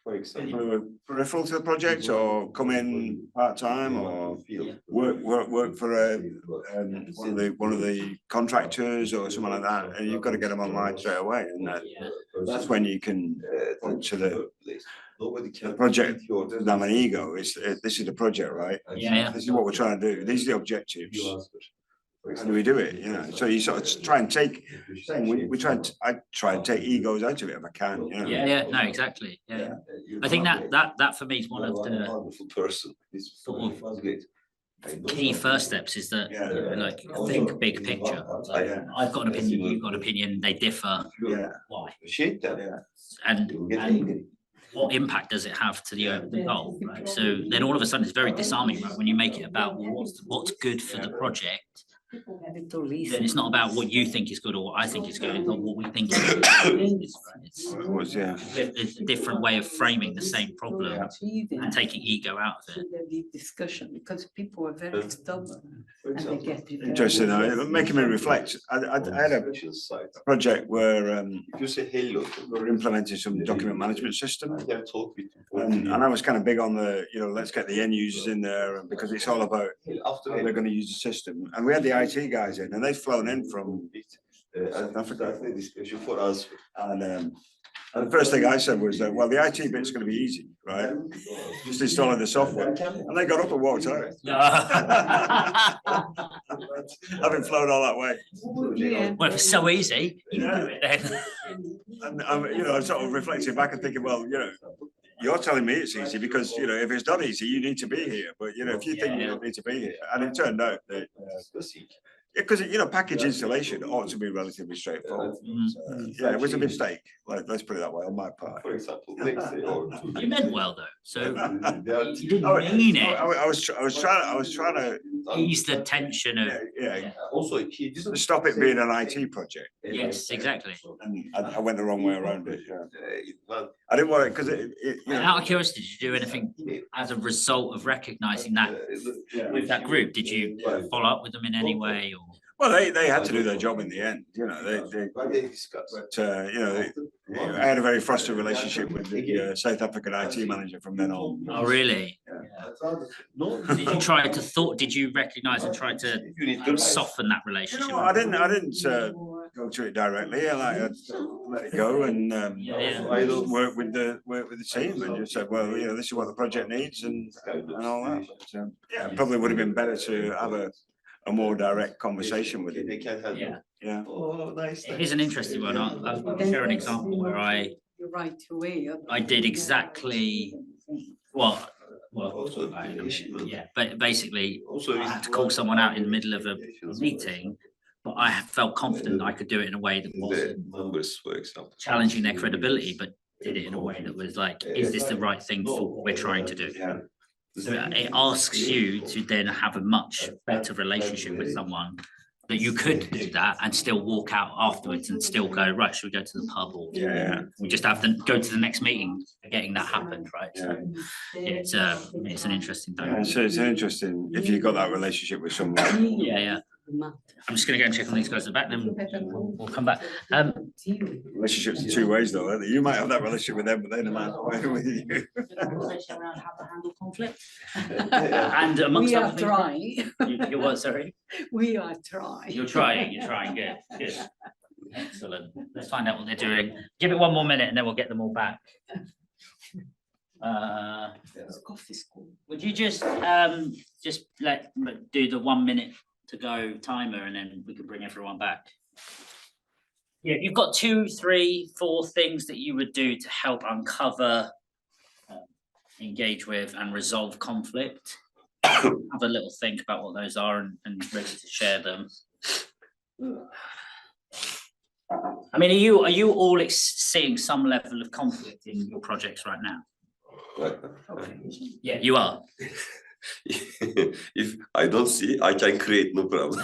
For example. people who are peripheral to the project or come in part-time or work for one of the contractors or someone like that, and you've got to get them online straight away, and that's when you can point to the project doesn't have an ego. This is the project, right? Yeah. This is what we're trying to do. These are the objectives. How do we do it? You know, so you sort of try and take. I try and take egos out of it if I can. You know? Yeah, no, exactly. Yeah, I think that for me is one of the Wonderful person. This sort of was great. key first steps. Is that Yeah. you know, like think big picture. Like, Yeah. I've got an opinion, you've got an opinion, they differ. Yeah. Why? Appreciate that. Yeah. And You get and angry. what impact does it have to the goal? Right? So then all of a sudden it's very disarming, right? When you make it about well, what's good for the project, then it's not about what you think is good or what I think is good, it's not what we think is good. It was, yeah. It's a different way of framing the same problem and taking ego out of it. Discussion, because people are very stubborn and they get it. Interesting. Making me reflect. I had a project where If you say hello, we were implementing some document management system. I can talk with And I was kind of big on the, you know, let's get the end users in there, and because it's all about after how they're going to use the system. And we had the IT guys in, and they'd flown in from Africa. discussion for us. And the first thing I said was, well, the IT bit's going to be easy, right? Just installing the software. And they got up and walked out. Having flown all that way. Yeah. Well, if it's so easy, you can do it then. And I'm, you know, sort of reflecting back and thinking, well, you know, you're telling me it's easy because, you know, if it's not easy, you need to be here. But, you know, if you think you don't need to be here, and it turned out that, because, you know, package installation ought to be relatively straightforward. Yeah, it was a mistake. Like, let's put it that way on my part. For example, next day or You meant well though, so you I didn't mean it. was trying to, Ease the tension of, yeah, also he didn't stop it being an IT project. yes, exactly. And I went the wrong way around it. Yeah. Well, I didn't want it because you know, Out of curiosity, did you do anything as a result of recognizing that with that group? Did you follow up with them in any way or? well, they had to do their job in the end. You know, they discuss. but you know, I had a very frosty relationship with the South African IT manager from then on. Oh, really? Did you try to did you recognize and try to soften that You relationship? know, I didn't go to it directly. I like let it go and work with the team and just say, well, you know, this is what the project needs and all that. But, yeah, it probably would have been better to have a more direct conversation with it. They can't help. Yeah. Yeah. Oh, nice. Here's an interesting one. I'll share an example where You're right away. I did exactly what. Well, Also, yeah, but basically, Also, I had to call someone out in the middle of a meeting, but I felt confident I could do it in a way that the wasn't numbers, for example. challenging their credibility, but did it in a way that was like, is this the right thing for what we're trying to do? Yeah. So it asks you to then have a much better relationship with someone that you could do that and still walk out afterwards and still go, right, should we go to the pub or we just have to go to the next meeting, getting that happened, right? So yeah, it's an interesting Yeah, thing. so it's interesting if you've got that relationship with someone. Yeah. I'm just gonna go and check on these guys at the back, then we'll come back. Relationships in two ways though, aren't they? You might have that relationship with them, but they might not with you. Conversation around how to handle conflict. And amongst We other are things. trying. You what, sorry? We are trying. You're trying, good. Excellent. Let's find out what they're doing. Give it one more minute and then we'll get them all back. Would you just do the 1 minute to go timer and then we can bring everyone back? Yeah, you've got 2, 3, 4 things that you would do to help uncover, engage with and resolve conflict. Have a little think about what those are and ready to share them. I mean, are you all seeing some level of conflict in your projects right now? Yeah, you are. If I don't see, I can create, no problem.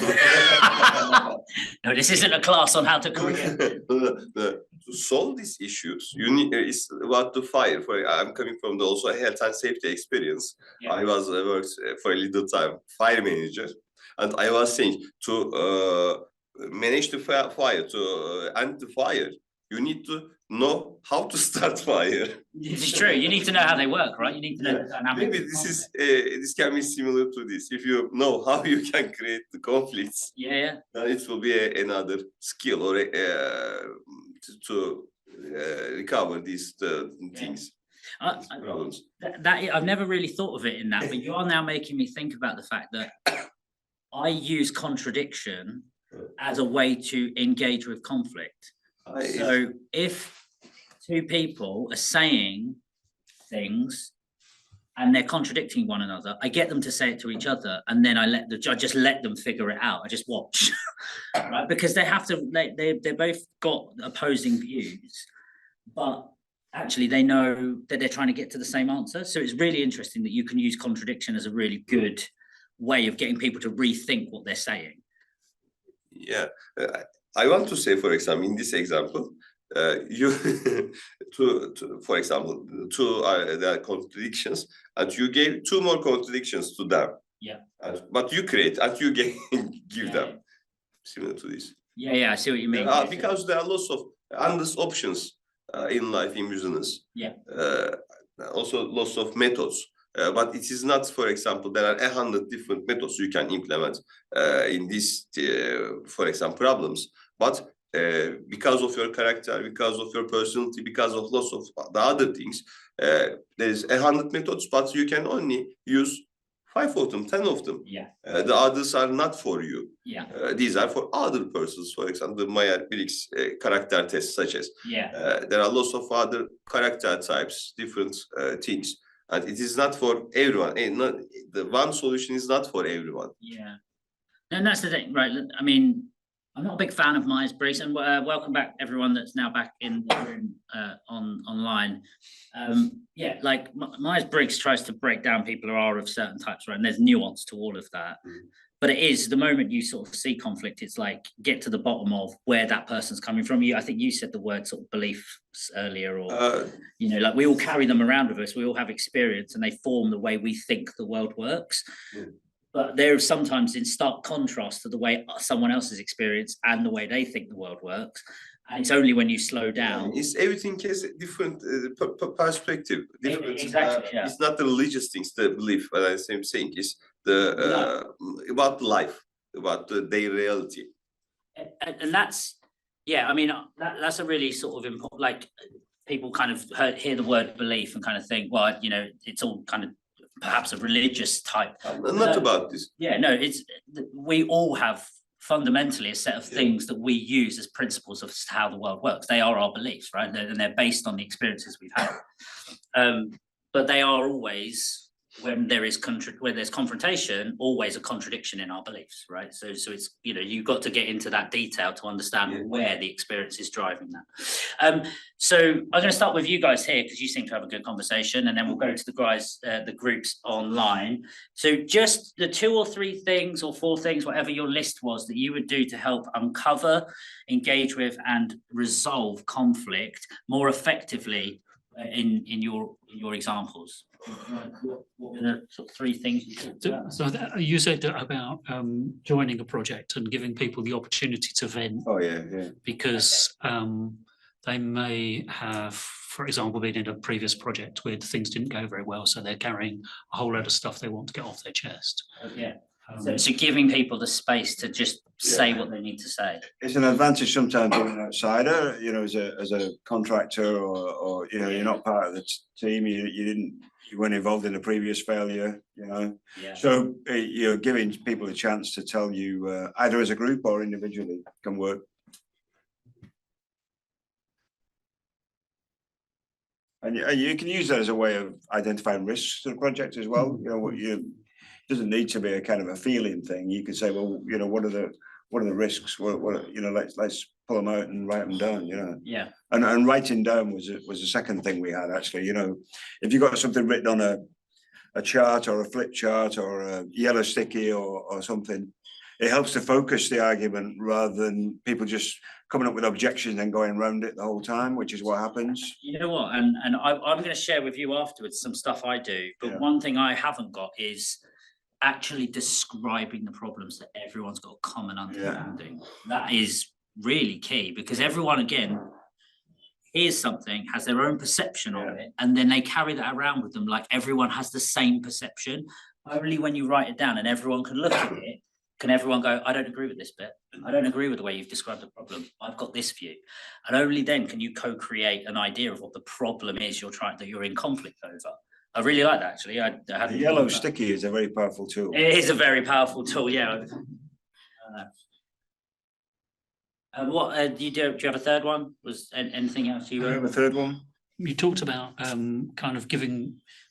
No, this isn't a class on how to create. To solve these issues, you need is what to fire. I'm coming from the also health and safety experience. Yeah. I worked for a little time fire manager, and I was saying to manage the fire, to end the fire, you need to know how to start fire. This is true. You need to know how they work, right? You need to know the dynamics. Maybe this can be similar to this. If you know how you can create the conflicts, Yeah. then it will be another skill or to recover these things. Problems. That I've never really thought of it in that, but you are now making me think about the fact that I use contradiction as a way to engage with conflict. So if 2 people are saying things and they're contradicting one another, I get them to say it to each other, and then I just let them figure it out. I just watch, right? Because they have to. They both got opposing views, but actually they know that they're trying to get to the same answer. So it's really interesting that you can use contradiction as a really good way of getting people to rethink what they're saying. Yeah, I want to say, for example, in this example, you for example, there are contradictions, and you gave 2 more contradictions to them. Yeah. But you create and you give them similar to this. Yeah, I see what you mean. Because there are lots of endless options in life, in business. Yeah. Also lots of methods. But it is not, for example, there are 100 different methods you can implement in this, for example, problems. But because of your character, because of your personality, because of lots of the other things, there is 100 methods, but you can only use 5 of them, 10 of them. Yeah. The others are not for you. Yeah. These are for other persons. For example, the Myers-Briggs character test, such as there are lots of other character types, different things. And it is not for everyone. The one solution is not for everyone. Yeah, and that's the thing, right? I mean, I'm not a big fan of Myers-Briggs, and welcome back everyone that's now back in the room online. Yeah, like Myers-Briggs tries to break down people who are of certain types, right? And there's nuance to all of that. But it is the moment you sort of see conflict, it's like get to the bottom of where that person's coming from. I think you said the word sort of beliefs earlier, or like we all carry them around with us. We all have experience, and they form the way we think the world works. But they're sometimes in stark contrast to the way someone else's experience and the way they think the world works. And it's only when you slow down. It's everything has a different perspective. Different. Exactly. Yeah. It's not the religious things, the belief. What I'm saying is about life, about their reality. And that's Yeah, I mean, that's a really sort of important, like, people kind of hear the word belief and kind of think, well, you know, it's all kind of perhaps a religious type. Not about this. Yeah, no, we all have fundamentally a set of things that we use as principles of how the world works. They are our beliefs, right? And they're based on the experiences we've had. But they are always, when there's confrontation, always a contradiction in our beliefs, right? So it's, you know, you've got to get into that detail to understand where the experience is driving that. So I'm going to start with you guys here, because you seem to have a good conversation, and then we'll go to the guys, the groups online. So just the 2 or 3 things or 4 things, whatever your list was, that you would do to help uncover, engage with, and resolve conflict more effectively in your examples. What were the sort of 3 things you talked about? So you said about joining a project and giving people the opportunity to vent, Oh, yeah. because they may have, for example, been in a previous project where things didn't go very well, so they're carrying a whole load of stuff they want to get off their chest. Yeah. So giving people the space to just say what they need to say. It's an advantage sometimes being an outsider, you know, as a contractor, or you know, you're not part of the team. You weren't involved in a previous failure, you know. Yeah. So you're giving people a chance to tell you, either as a group or individually, can work. And you can use that as a way of identifying risks to the project as well. You know, doesn't need to be a kind of a feeling thing. You could say, well, you know, what are the risks? What you know, let's pull them out and write them down. You know. Yeah. And writing down was the second thing we had, actually. You know, if you got something written on a chart or a flip chart or a yellow sticky or something, it helps to focus the argument rather than people just coming up with objections and going around it the whole time, which is what happens. You know what? And I'm going to share with you afterwards some stuff I do. But one thing I haven't got is actually describing the problems that everyone's got a common understanding. That is really key, because everyone, again, hears something, has their own perception of it, and then they carry that around with them like everyone has the same perception. Only when you write it down and everyone can look at it, can everyone go, I don't agree with this bit. I don't agree with the way you've described the problem. I've got this view. And only then can you co-create an idea of what the problem is you're in conflict over. I really like that, actually. I The yellow sticky is a very powerful tool. It is a very powerful tool, yeah. What do you do? Do you have a third one? Was anything else you? Do you have a third one? You talked about kind of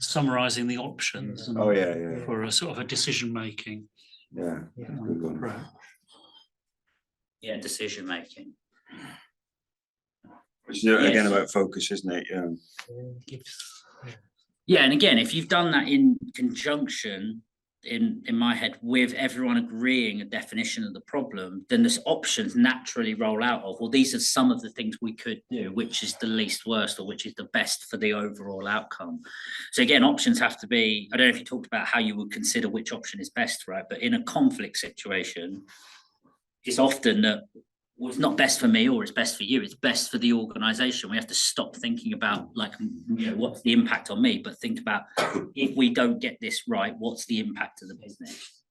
summarising the options. And for a sort of a decision making. Yeah, good one. Right. Yeah, decision making. Which is again about focus, isn't it? Yeah. Yeah, and again, if you've done that in conjunction, in my head, with everyone agreeing a definition of the problem, then there's options naturally roll out of, well, these are some of the things we could do, which is the least worst or which is the best for the overall outcome. So again, options have to be, I don't know if you talked about how you would consider which option is best, right? But in a conflict situation, it's often that, well, it's not best for me or it's best for you, it's best for the organization. We have to stop thinking about, like, you know, what's the impact on me, but think about, if we don't get this right, what's the impact of the business,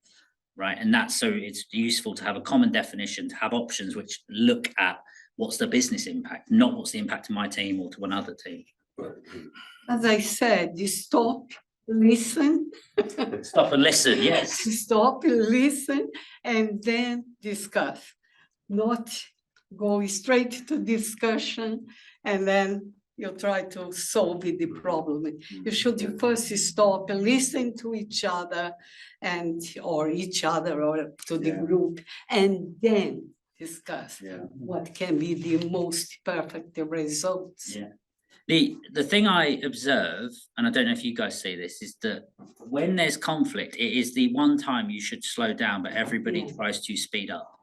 right? And that's, so it's useful to have a common definition, to have options which look at what's the business impact, not what's the impact to my team or to another team. As I said, you stop, listen. Stop and listen, yes. Stop, listen, and then discuss. Not go straight to discussion and then you try to solve the problem. You should first stop and listen to each other or to the group, and then discuss what can be the most perfect results. Yeah. The thing I observe, and I don't know if you guys see this, is that when there's conflict, it is the one time you should slow down, but everybody tries to speed up.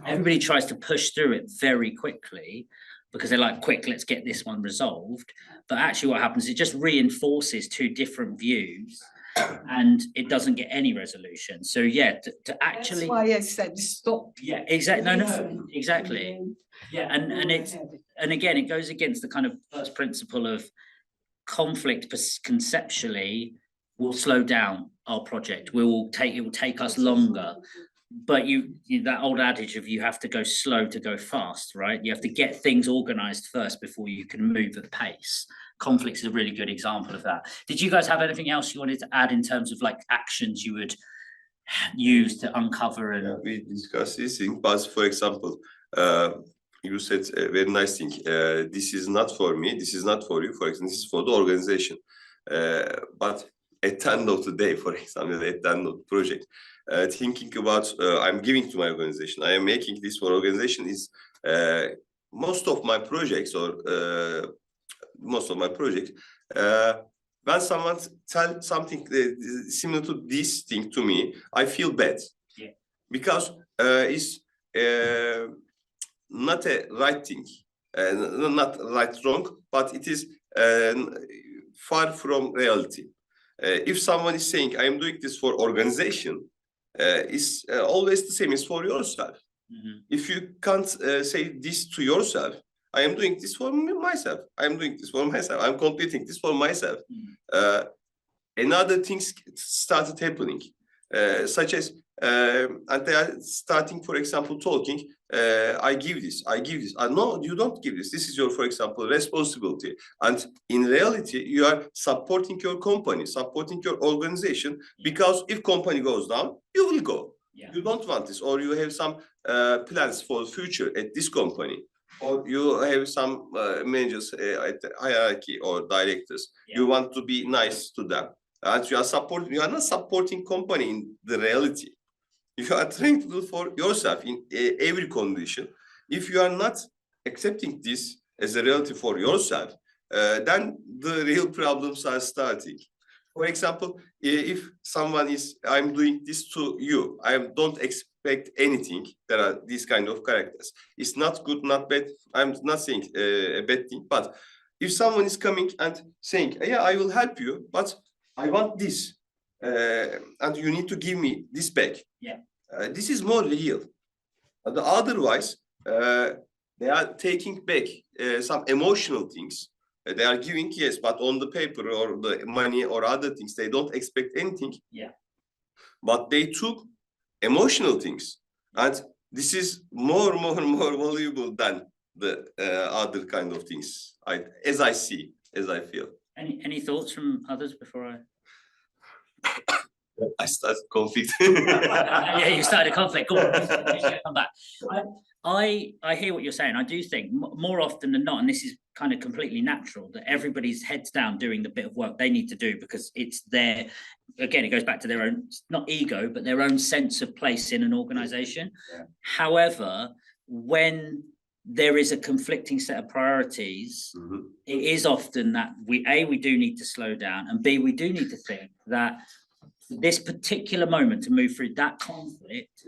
Everybody tries to push through it very quickly because they're like, quick, let's get this one resolved. But actually what happens, it just reinforces 2 different views and it doesn't get any resolution. So yeah, to actually. That's why I said stop. Yeah, exactly. No, exactly. Yeah, and again, it goes against the kind of first principle of conflict conceptually will slow down our project. It will take us longer. but that old adage of you have to go slow to go fast, right? You have to get things organized first before you can move at pace. Conflicts is a really good example of that. Did you guys have anything else you wanted to add in terms of like actions you would use to uncover? And Yeah, we discussed this thing, but for example, you said a very nice thing. This is not for me, this is not for you, for example, this is for the organization. But at the end of the day, for example, at the end of the project, thinking about I'm giving to my organization, I am making this for organization is most of my projects when someone tell something similar to this thing to me, I feel bad. Yeah. Because it's not a right thing, not right wrong, but it is far from reality. If someone is saying I am doing this for organization, it's always the same. It's for yourself. Mhm. If you can't say this to yourself, I am doing this for myself. I am doing this for myself. I'm completing this for myself. Another things started happening, such as and they are starting, for example, talking. I give this. No, you don't give this. This is your, for example, responsibility. And in reality, you are supporting your company, supporting your organization, because if company goes down, you will go. Yeah. You don't want this, or you have some plans for the future at this company, or you have some managers at the hierarchy or directors. Yeah. You want to be nice to them, and you are not supporting company in the reality. You are trying to do for yourself in every condition. If you are not accepting this as a reality for yourself, then the real problems are starting. For example, if someone is, I'm doing this to you, I don't expect anything. There are these kind of characters. It's not good, not bad. I'm not saying a bad thing, but if someone is coming and saying, yeah, I will help you, but I want this, and you need to give me this back. Yeah. This is more real. Otherwise, they are taking back some emotional things. They are giving, yes, but on the paper or the money or other things, they don't expect anything. Yeah. But they took emotional things, and this is more valuable than the other kind of things. As I see, as I feel. Any thoughts from others before I started conflict. yeah, you started a conflict. Go on, come back. I hear what you're saying. I do think more often than not, and this is kind of completely natural, that everybody's heads down doing the bit of work they need to do because it's their, again, it goes back to their own, not ego, but their own sense of place in an organization. Yeah. However, when there is a conflicting set of priorities, it is often that we do need to slow down, and B, we do need to think that this particular moment to move through that conflict,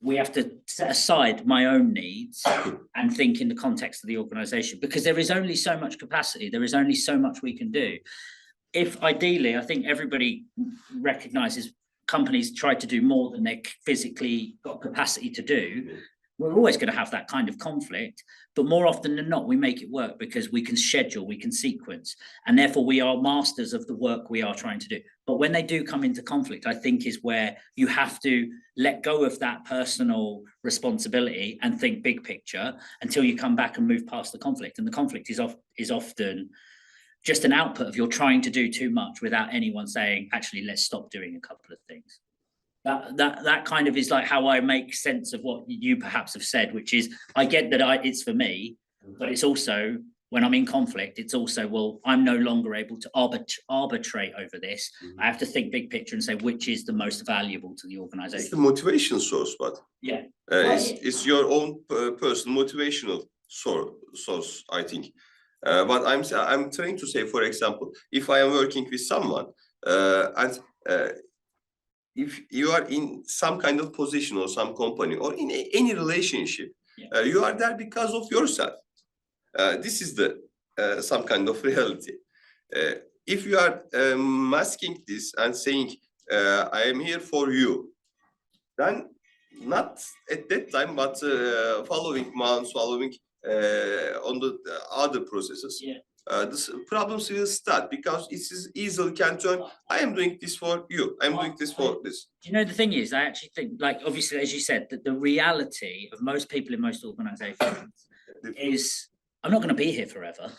we have to set aside my own needs and think in the context of the organization, because there is only so much capacity, there is only so much we can do. If ideally, I think everybody recognizes companies try to do more than they physically got capacity to do, we're always going to have that kind of conflict, but more often than not, we make it work because we can schedule, we can sequence, and therefore we are masters of the work we are trying to do. But when they do come into conflict, I think is where you have to let go of that personal responsibility and think big picture until you come back and move past the conflict. And the conflict is often just an output of you're trying to do too much without anyone saying, actually, let's stop doing a couple of things. That kind of is like how I make sense of what you perhaps have said, which is I get that it's for me, but it's also when I'm in conflict, it's also, well, I'm no longer able to arbitrate over this. I have to think big picture and say which is the most valuable to the organization. It's the motivation source, but yeah, it's your own personal motivational source, I think. But I'm trying to say, for example, if I am working with someone and if you are in some kind of position or some company or in any relationship, you are there because of yourself. This is the some kind of reality. If you are masking this and saying, I am here for you, then not at that time, but following months, following on the other processes, the problems will start because it is easily can turn. I am doing this for you. I'm doing this for this. Do you know, the thing is, I actually think, like, obviously, as you said, that the reality of most people in most organizations is, I'm not going to be here forever.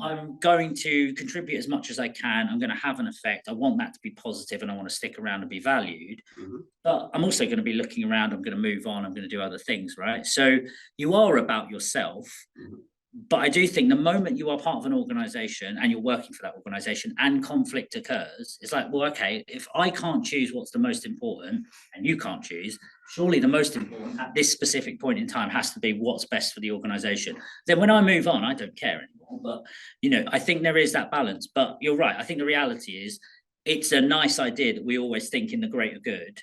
I'm going to contribute as much as I can. I'm going to have an effect. I want that to be positive and I want to stick around and be valued. But I'm also going to be looking around. I'm going to move on. I'm going to do other things, right? So you are about yourself. But I do think the moment you are part of an organization and you're working for that organization and conflict occurs, it's like, well, okay, if I can't choose what's the most important and you can't choose, surely the most important at this specific point in time has to be what's best for the organization. Then when I move on, I don't care anymore. But, you know, I think there is that balance. But you're right. I think the reality is it's a nice idea that we always think in the greater good.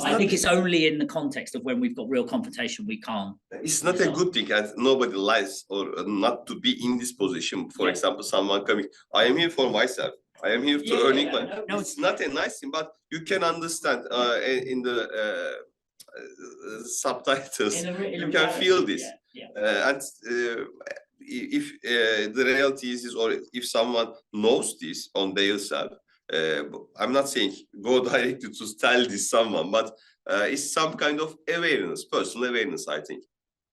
I think it's only in the context of when we've got real confrontation, we can't. It's not a good thing, and nobody lies or not to be in this position. For example, someone coming, I am here for myself. I am here to earn money. No, it's not a nice thing, but you can understand in the subtitles. You can feel this, and if the reality is, or if someone knows this on their self. I'm not saying go directly to tell this someone, but it's some kind of awareness, personal awareness, I think.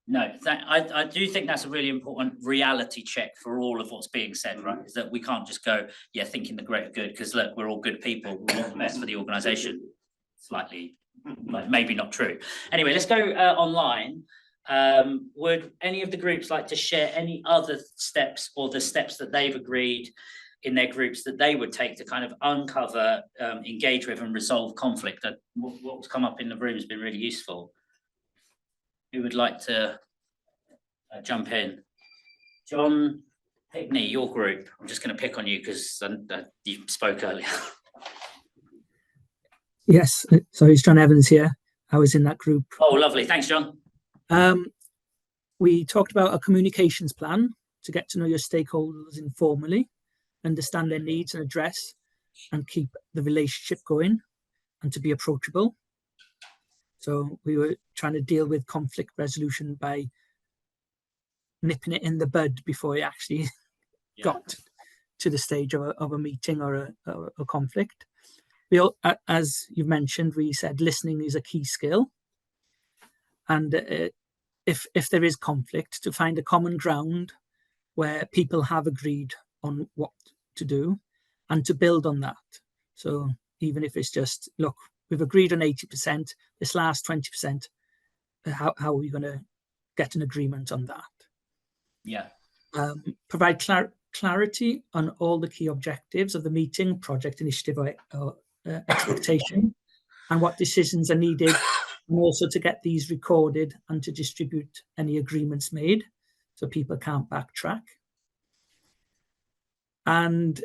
No, I do think that's a really important reality check for all of what's being said, right? Is that we can't just go, yeah, thinking the greater good, because look, we're all good people, we want the best for the organisation. Slightly, like, maybe not true. Anyway, let's go online. Would any of the groups like to share any other steps or the steps that they've agreed in their groups that they would take to kind of uncover, engage with and resolve conflict? What's come up in the room has been really useful. Who would like to jump in? John Pickney, your group. I'm just going to pick on you because you spoke earlier. Yes, sorry, it's John Evans here. I was in that group. Oh, lovely. Thanks, John. We talked about a communications plan to get to know your stakeholders informally, understand their needs and address and keep the relationship going, and to be approachable. So we were trying to deal with conflict resolution by nipping it in the bud before it actually got to the stage of a meeting or a conflict. We all, as you've mentioned, we said listening is a key skill. And if there is conflict, to find a common ground where people have agreed on what to do and to build on that. So even if it's just, look, we've agreed on 80%, this last 20%, how are we going to get an agreement on that? Yeah. Provide clarity on all the key objectives of the meeting, project, initiative, or expectation, and what decisions are needed, and also to get these recorded and to distribute any agreements made so people can't backtrack. And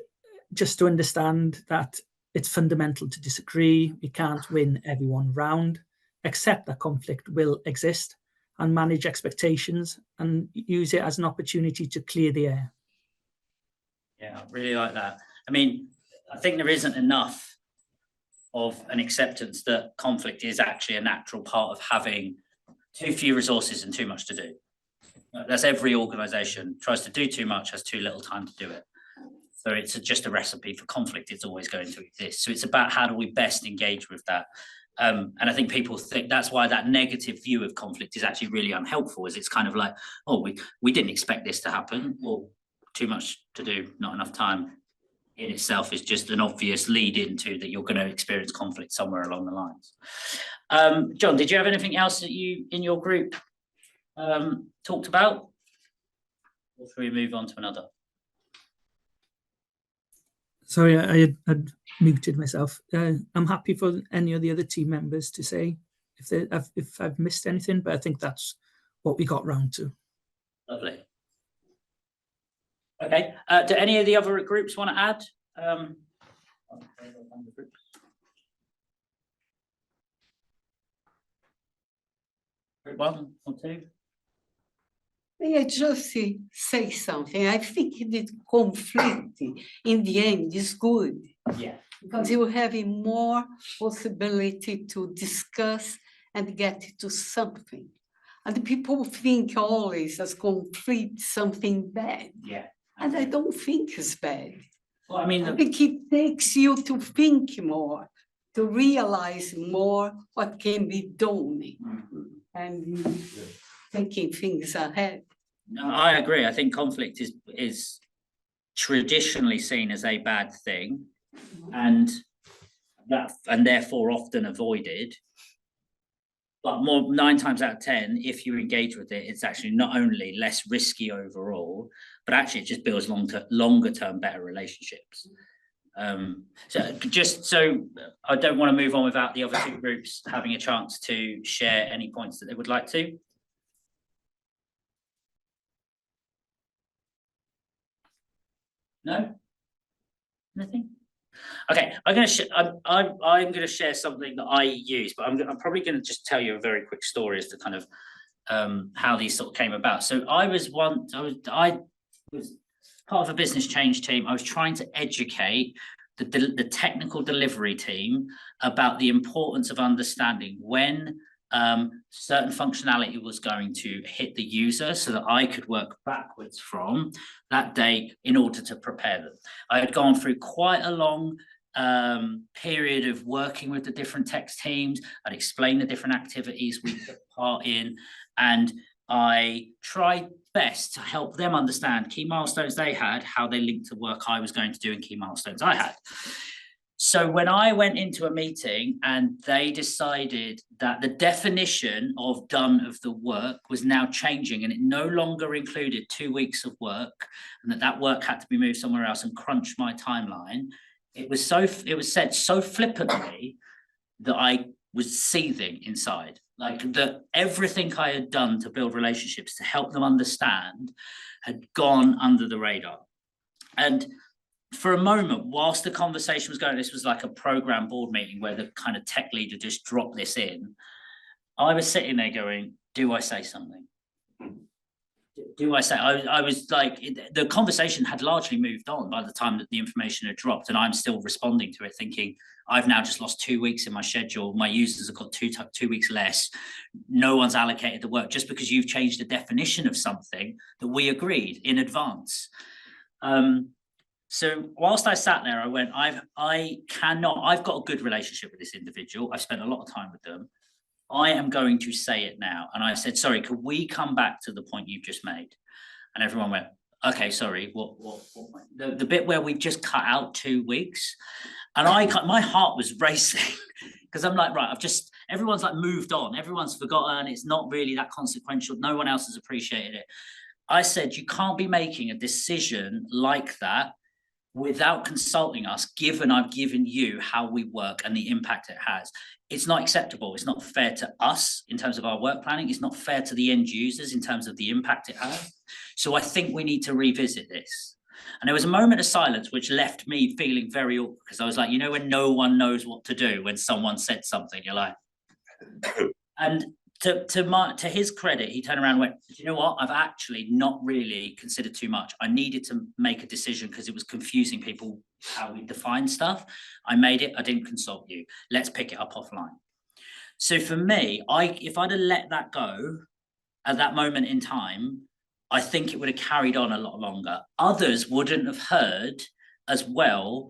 just to understand that it's fundamental to disagree. We can't win everyone round, accept that conflict will exist, and manage expectations and use it as an opportunity to clear the air. Yeah, I really like that. I mean, I think there isn't enough of an acceptance that conflict is actually a natural part of having too few resources and too much to do. That's every organisation tries to do too much, has too little time to do it. So it's just a recipe for conflict. It's always going to exist. So it's about how do we best engage with that. And I think people think that's why that negative view of conflict is actually really unhelpful, is it's kind of like, oh, we didn't expect this to happen, or too much to do, not enough time, in itself is just an obvious lead into that you're going to experience conflict somewhere along the lines. John, did you have anything else that you in your group talked about? Or should we move on to another? Sorry, I had muted myself. I'm happy for any of the other team members to say if I've missed anything, but I think that's what we got round to. Lovely. Okay. Do any of the other groups want to add? Group 1 or 2? May I just say something? I think the conflict in the end is good. Yeah. Because you have more possibility to discuss and get to something. And people think always as conflict something bad. Yeah. And I don't think it's bad. Well, I mean, I think it takes you to think more, to realize more what can be done and taking things ahead. no, I agree. I think conflict is traditionally seen as a bad thing, and therefore often avoided. But 9 times out of 10, if you engage with it, it's actually not only less risky overall, but actually it just builds longer term better relationships. So I don't want to move on without the other two groups having a chance to share any points that they would like to. No? Nothing? Okay, I'm going to share something that I use, but I'm probably going to just tell you a very quick story as to kind of how these sort of came about. So I was part of a business change team. I was trying to educate the technical delivery team about the importance of understanding when certain functionality was going to hit the user so that I could work backwards from that day in order to prepare them. I had gone through quite a long period of working with the different tech teams. I'd explained the different activities we took part in, and I tried best to help them understand key milestones they had, how they linked to work I was going to do, and key milestones I had. So when I went into a meeting and they decided that the definition of done of the work was now changing, and it no longer included 2 weeks of work, and that work had to be moved somewhere else and crunch my timeline, it was said so flippantly that I was seething inside. Like that everything I had done to build relationships, to help them understand, had gone under the radar. And for a moment, whilst the conversation was going, this was like a program board meeting where the kind of tech leader just dropped this in. I was sitting there going, do I say something? Do I say, I was like, the conversation had largely moved on by the time that the information had dropped, and I'm still responding to it thinking, I've now just lost 2 weeks in my schedule. My users have got two weeks less. No one's allocated the work just because you've changed the definition of something that we agreed in advance. So whilst I sat there, I went, I've got a good relationship with this individual. I've spent a lot of time with them. I am going to say it now. And I said, sorry, could we come back to the point you've just made? And everyone went, okay, sorry, what the bit where we've just cut out 2 weeks. And my heart was racing because I'm like, right, everyone's like moved on. Everyone's forgotten. It's not really that consequential. No one else has appreciated it. I said, you can't be making a decision like that without consulting us, given I've given you how we work and the impact it has. It's not acceptable. It's not fair to us in terms of our work planning. It's not fair to the end users in terms of the impact it has. So I think we need to revisit this. And there was a moment of silence, which left me feeling very awkward, because I was like, you know, when no one knows what to do, when someone said something, you're like, and to his credit, he turned around and went, you know what, I've actually not really considered too much. I needed to make a decision because it was confusing people how we define stuff. I made it, I didn't consult you. Let's pick it up offline. So for me, if I'd have let that go at that moment in time, I think it would have carried on a lot longer. Others wouldn't have heard as well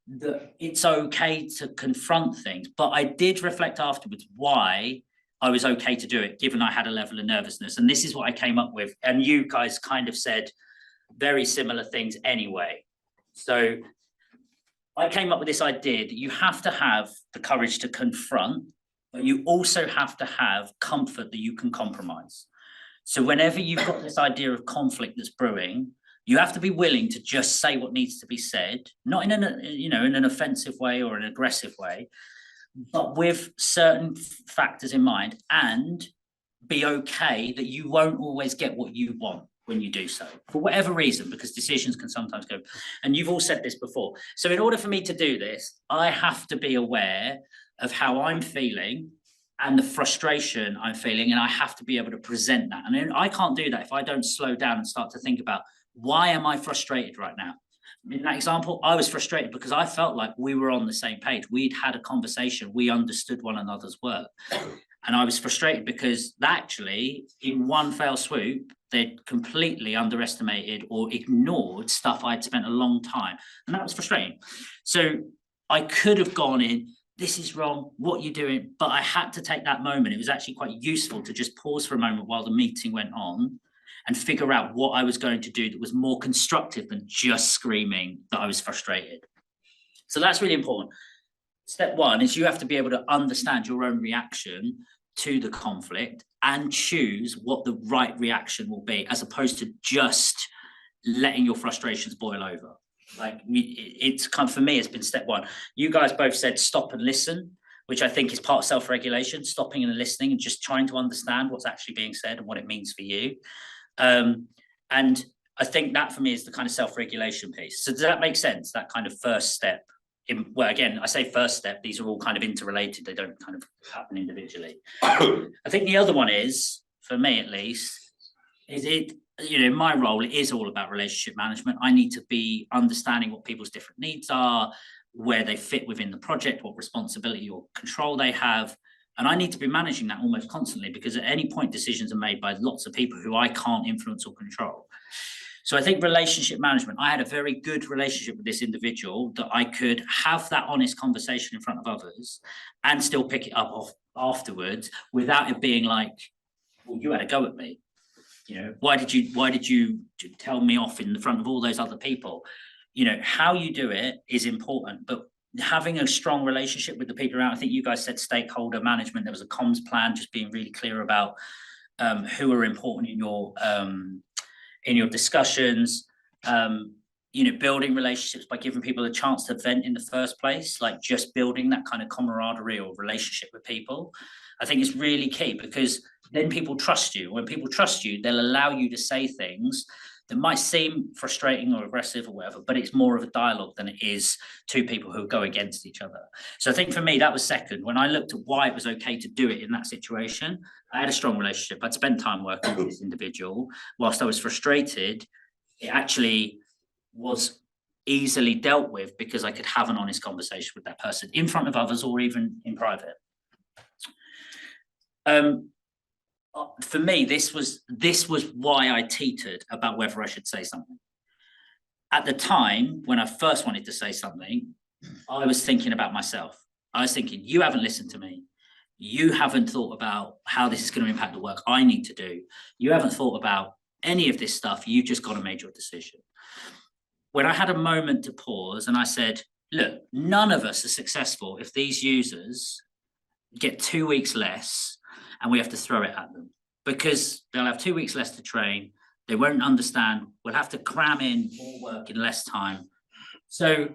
that it's okay to confront things. But I did reflect afterwards why I was okay to do it, given I had a level of nervousness. And this is what I came up with. And you guys kind of said very similar things anyway. So I came up with this idea that you have to have the courage to confront, but you also have to have comfort that you can compromise. So whenever you've got this idea of conflict that's brewing, you have to be willing to just say what needs to be said, not in an offensive way or an aggressive way, but with certain factors in mind, and be okay that you won't always get what you want when you do so, for whatever reason, because decisions can sometimes go, and you've all said this before. So in order for me to do this, I have to be aware of how I'm feeling and the frustration I'm feeling, and I have to be able to present that. And I can't do that if I don't slow down and start to think about, why am I frustrated right now? In that example, I was frustrated because I felt like we were on the same page. We'd had a conversation. We understood one another's work. And I was frustrated because actually, in one fell swoop, they'd completely underestimated or ignored stuff I'd spent a long time. And that was frustrating. So I could have gone in, this is wrong, what you're doing, but I had to take that moment. It was actually quite useful to just pause for a moment while the meeting went on and figure out what I was going to do that was more constructive than just screaming that I was frustrated. So that's really important. Step one is you have to be able to understand your own reaction to the conflict and choose what the right reaction will be, as opposed to just letting your frustrations boil over. Like it's kind of, for me, it's been step one. You guys both said stop and listen, which I think is part of self-regulation, stopping and listening and just trying to understand what's actually being said and what it means for you. And I think that for me is the kind of self-regulation piece. So does that make sense? That kind of first step. Well, again, I say first step, these are all kind of interrelated. They don't kind of happen individually. I think the other one is, for me at least, is it, you know, my role, it is all about relationship management. I need to be understanding what people's different needs are, where they fit within the project, what responsibility or control they have. And I need to be managing that almost constantly, because at any point decisions are made by lots of people who I can't influence or control. So I think relationship management, I had a very good relationship with this individual that I could have that honest conversation in front of others and still pick it up off afterwards without it being like, well, you had a go at me. You know, why did you tell me off in front of all those other people? You know, how you do it is important, but having a strong relationship with the people around, I think you guys said stakeholder management, there was a comms plan, just being really clear about who are important in your discussions, you know, building relationships by giving people a chance to vent in the first place, like just building that kind of camaraderie or relationship with people. I think it's really key, because then people trust you. When people trust you, they'll allow you to say things that might seem frustrating or aggressive or whatever, but it's more of a dialogue than it is two people who go against each other. So I think for me, that was second. When I looked at why it was okay to do it in that situation, I had a strong relationship. I'd spent time working with this individual. Whilst I was frustrated, it actually was easily dealt with because I could have an honest conversation with that person in front of others or even in private. For me, this was why I teetered about whether I should say something. At the time, when I first wanted to say something, I was thinking about myself. I was thinking, you haven't listened to me. You haven't thought about how this is going to impact the work I need to do. You haven't thought about any of this stuff. You've just gone and made your decision. When I had a moment to pause and I said, look, none of us are successful if these users get 2 weeks less and we have to throw it at them, because they'll have 2 weeks less to train. They won't understand. We'll have to cram in more work in less time. So,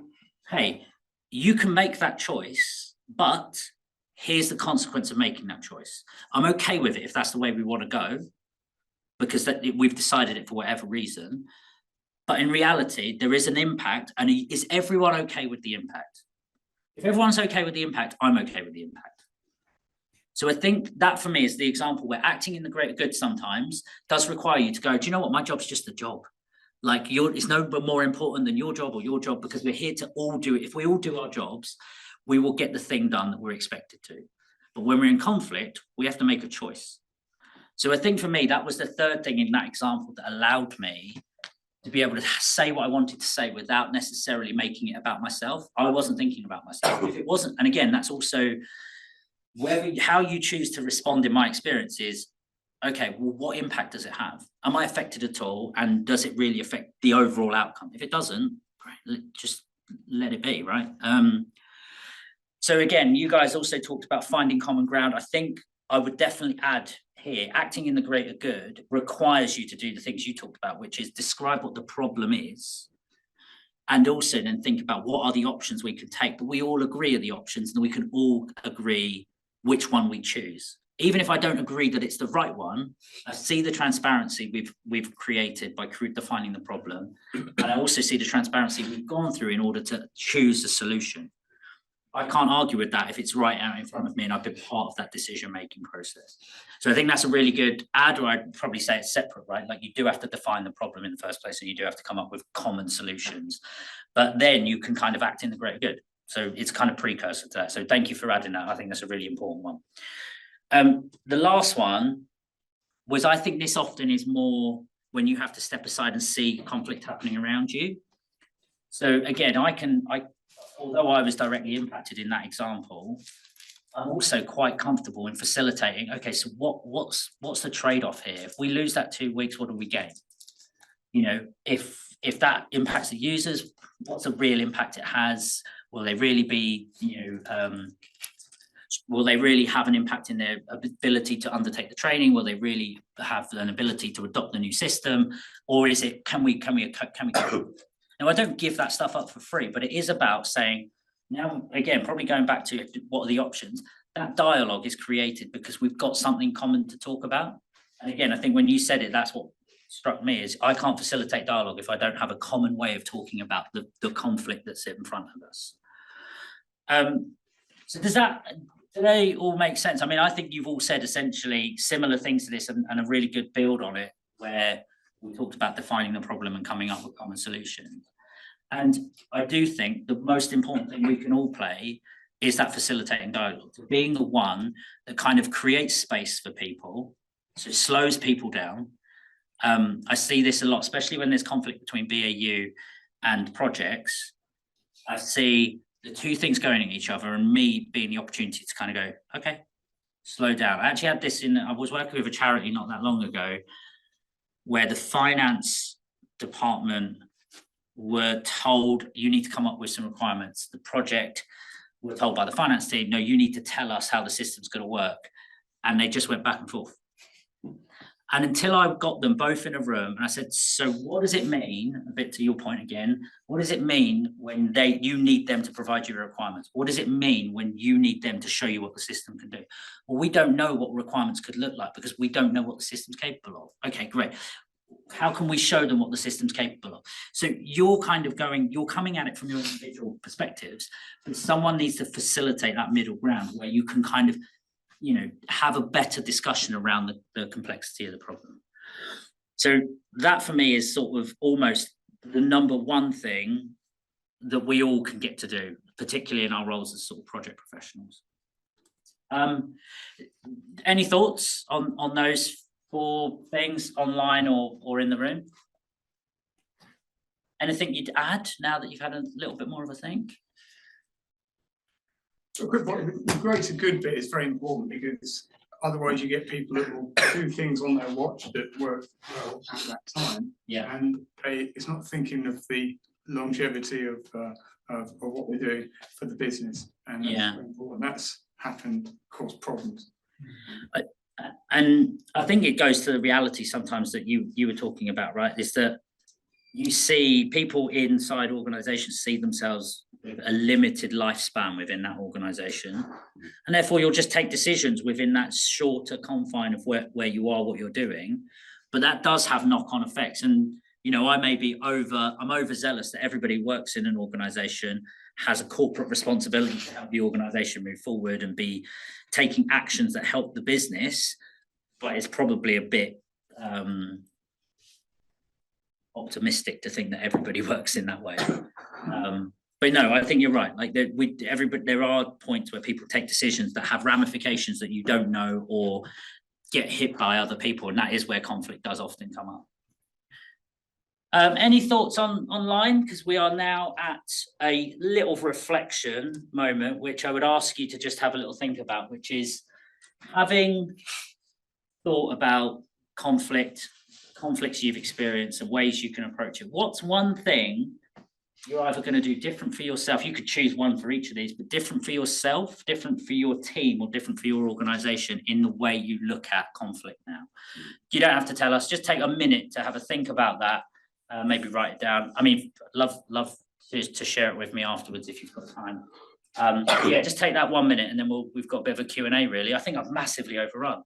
hey, you can make that choice, but here's the consequence of making that choice. I'm okay with it if that's the way we want to go, because we've decided it for whatever reason. But in reality, there is an impact, and is everyone okay with the impact? If everyone's okay with the impact, I'm okay with the impact. So I think that for me is the example where acting in the greater good sometimes does require you to go, do you know what, my job's just a job. Like it's no more important than your job or your job, because we're here to all do it. If we all do our jobs, we will get the thing done that we're expected to. But when we're in conflict, we have to make a choice. So I think for me, that was the third thing in that example that allowed me to be able to say what I wanted to say without necessarily making it about myself. I wasn't thinking about myself. If it wasn't, and again, that's also how you choose to respond in my experience is, okay, well, what impact does it have? Am I affected at all? And does it really affect the overall outcome? If it doesn't, just let it be, right? So again, you guys also talked about finding common ground. I think I would definitely add here, acting in the greater good requires you to do the things you talked about, which is describe what the problem is, and also then think about what are the options we can take that we all agree are the options, and we can all agree which one we choose. Even if I don't agree that it's the right one, I see the transparency we've created by defining the problem, and I also see the transparency we've gone through in order to choose a solution. I can't argue with that if it's right out in front of me and I've been part of that decision-making process. So I think that's a really good add, or I'd probably say it's separate, right? Like you do have to define the problem in the first place, and you do have to come up with common solutions, but then you can kind of act in the greater good. So it's kind of precursor to that. So thank you for adding that. I think that's a really important one. The last one was, I think this often is more when you have to step aside and see conflict happening around you. So again, although I was directly impacted in that example, I'm also quite comfortable in facilitating. Okay, so what's the trade-off here? If we lose that 2 weeks, what do we gain? You know, if that impacts the users, what's the real impact it has? Will they really be, will they really have an impact in their ability to undertake the training? Will they really have an ability to adopt the new system? Or is it, can we Now, I don't give that stuff up for free, but it is about saying, now, again, probably going back to what are the options, that dialogue is created because we've got something common to talk about. And again, I think when you said it, that's what struck me, is I can't facilitate dialogue if I don't have a common way of talking about the conflict that's in front of us. So do they all make sense? I mean, I think you've all said essentially similar things to this and a really good build on it, where we talked about defining the problem and coming up with common solutions. And I do think the most important thing we can all play is that facilitating dialogue, being the one that kind of creates space for people, so it slows people down. I see this a lot, especially when there's conflict between BAU and projects. I see the two things going at each other and me being the opportunity to kind of go, okay, slow down. I actually had this I was working with a charity not that long ago where the finance department were told, you need to come up with some requirements. The project were told by the finance team, no, you need to tell us how the system's going to work. And they just went back and forth. And until I got them both in a room and I said, so what does it mean, a bit to your point again, what does it mean when you need them to provide you requirements? What does it mean when you need them to show you what the system can do? Well, we don't know what requirements could look like because we don't know what the system's capable of. Okay, great. How can we show them what the system's capable of? So you're coming at it from your individual perspectives, but someone needs to facilitate that middle ground where you can kind of, have a better discussion around the complexity of the problem. So that for me is sort of almost the number one thing that we all can get to do, particularly in our roles as sort of project professionals. Any thoughts on those 4 things online or in the room? Anything you'd add now that you've had a little bit more of a think? A quick point, the greater good bit is very important because otherwise you get people that will do things on their watch that work well at that time. Yeah. And it's not thinking of the longevity of what we're doing for the business. And that's very important. That's happened, caused problems. And I think it goes to the reality sometimes that you were talking about, right? Is that you see people inside organizations see themselves with a limited lifespan within that organization. And therefore you'll just take decisions within that shorter confine of where you are, what you're doing. But that does have knock-on effects. And, I'm overzealous that everybody who works in an organization has a corporate responsibility to help the organization move forward and be taking actions that help the business. But it's probably a bit optimistic to think that everybody works in that way. But no, I think you're right. Like there are points where people take decisions that have ramifications that you don't know or get hit by other people, and that is where conflict does often come up. Any thoughts online? Because we are now at a little reflection moment, which I would ask you to just have a little think about, which is having thought about conflicts you've experienced and ways you can approach it. What's one thing you're either going to do different for yourself? You could choose one for each of these, but different for yourself, different for your team, or different for your organization in the way you look at conflict now. You don't have to tell us, just take a minute to have a think about that. Maybe write it down. I mean, love to share it with me afterwards if you've got time. Yeah, just take that 1 minute and then we've got a bit of a Q&A really. I think I've massively overrun.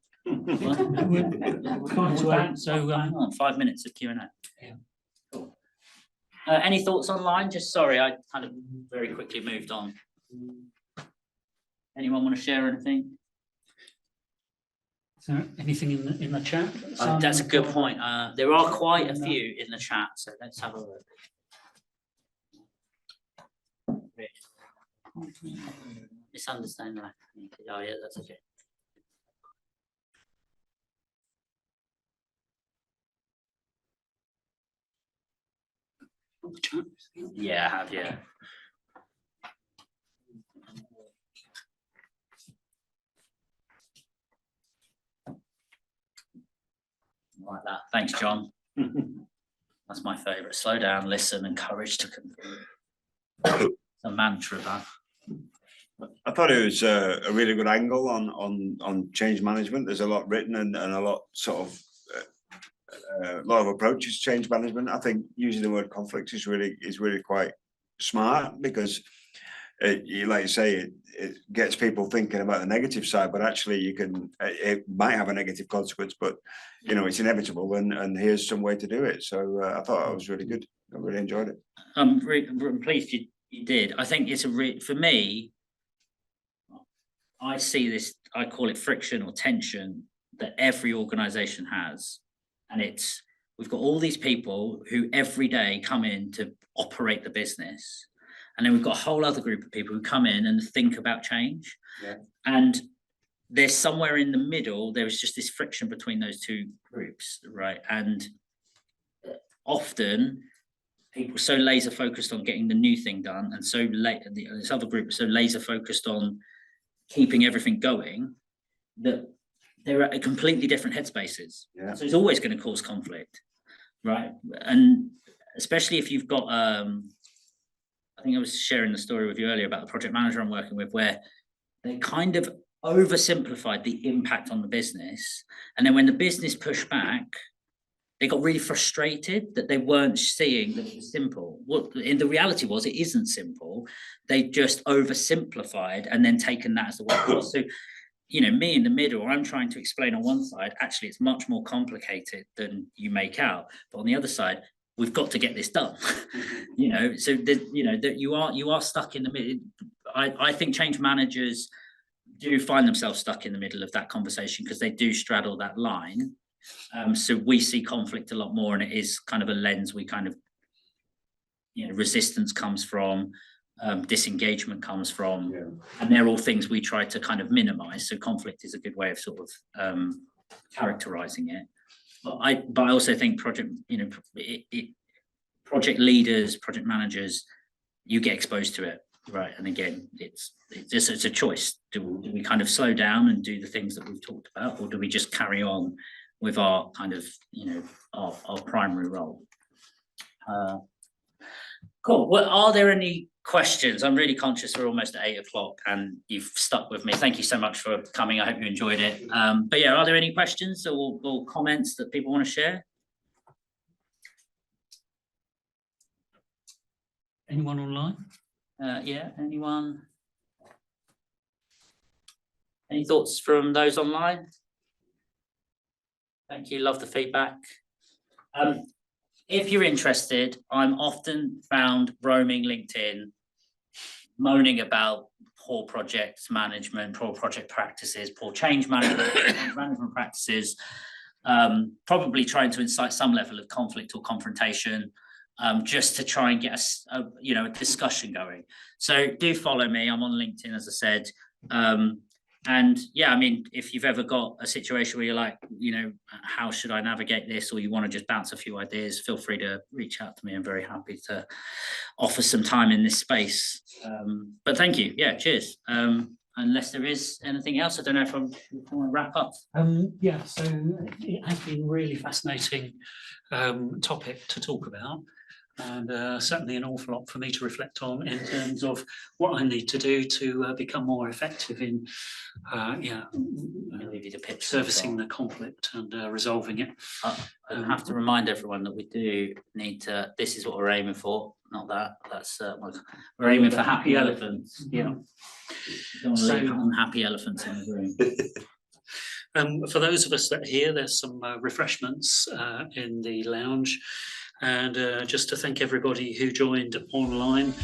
So hang on, 5 minutes of Q&A. Yeah. Cool. Any thoughts online? Just sorry, I kind of very quickly moved on. Anyone want to share anything? Is there anything in the chat? That's a good point. There are quite a few in the chat, so let's have a look. Misunderstand that. Oh yeah, that's okay. Yeah, I have, yeah. Like that. Thanks, John. That's my favourite. Slow down, listen, and courage to confront. It's a mantra, that. I thought it was a really good angle on change management. There's a lot written and a lot sort of a lot of approaches to change management. I think using the word conflict is really quite smart, because like you say, it gets people thinking about the negative side, but actually you can, it might have a negative consequence, but you know, it's inevitable, and here's some way to do it. So I thought it was really good. I really enjoyed it. I'm pleased you did. I think it's for me, I see this, I call it friction or tension that every organization has. And we've got all these people who every day come in to operate the business. And then we've got a whole other group of people who come in and think about change. Yeah. And there's somewhere in the middle, there is just this friction between those two groups, right? And often people are so laser focused on getting the new thing done, and so late, this other group is so laser focused on keeping everything going, that they're at completely different headspaces. Yeah. So it's always going to cause conflict, right? And especially if you've got, I think I was sharing the story with you earlier about the project manager I'm working with, where they kind of oversimplified the impact on the business. And then when the business pushed back, they got really frustrated that they weren't seeing that it was simple. What in the reality was, it isn't simple. They just oversimplified and then taken that as the way it was. So, you know, me in the middle, I'm trying to explain on one side, actually, it's much more complicated than you make out. But on the other side, we've got to get this done. You know, so that, you know, that you are stuck in the middle. I think change managers do find themselves stuck in the middle of that conversation, because they do straddle that line. So we see conflict a lot more, and it is kind of a lens we kind of, you know, resistance comes from, disengagement comes from, and they're all things we try to kind of minimize. So conflict is a good way of sort of characterizing it. But I also think project leaders, project managers, you get exposed to it, right? And again, it's a choice. Do we kind of slow down and do the things that we've talked about, or do we just carry on with our kind of, you know, our primary role? Cool. Well, are there any questions? I'm really conscious we're almost at 8 o'clock and you've stuck with me. Thank you so much for coming. I hope you enjoyed it. But yeah, are there any questions or comments that people want to share? Anyone online? Yeah, anyone? Any thoughts from those online? Thank you, love the feedback. If you're interested, I'm often found roaming LinkedIn, moaning about poor project management, poor project practices, poor change management practices, probably trying to incite some level of conflict or confrontation, just to try and get a discussion going. So do follow me. I'm on LinkedIn, as I said. And yeah, I mean, if you've ever got a situation where you're like, you know, how should I navigate this? Or you want to just bounce a few ideas, feel free to reach out to me. I'm very happy to offer some time in this space. But thank you. Yeah, cheers. Unless there is anything else, I don't know if I want to wrap up. Yeah, so it has been a really fascinating topic to talk about. And certainly an awful lot for me to reflect on in terms of what I need to do to become more effective in servicing the conflict and resolving it. I have to remind everyone that we do need to, this is what we're aiming for, not that, that's, we're aiming for happy elephants. Yeah. Don't want to leave unhappy elephants in the room. For those of us that are here, there's some refreshments in the lounge. And just to thank everybody who joined online.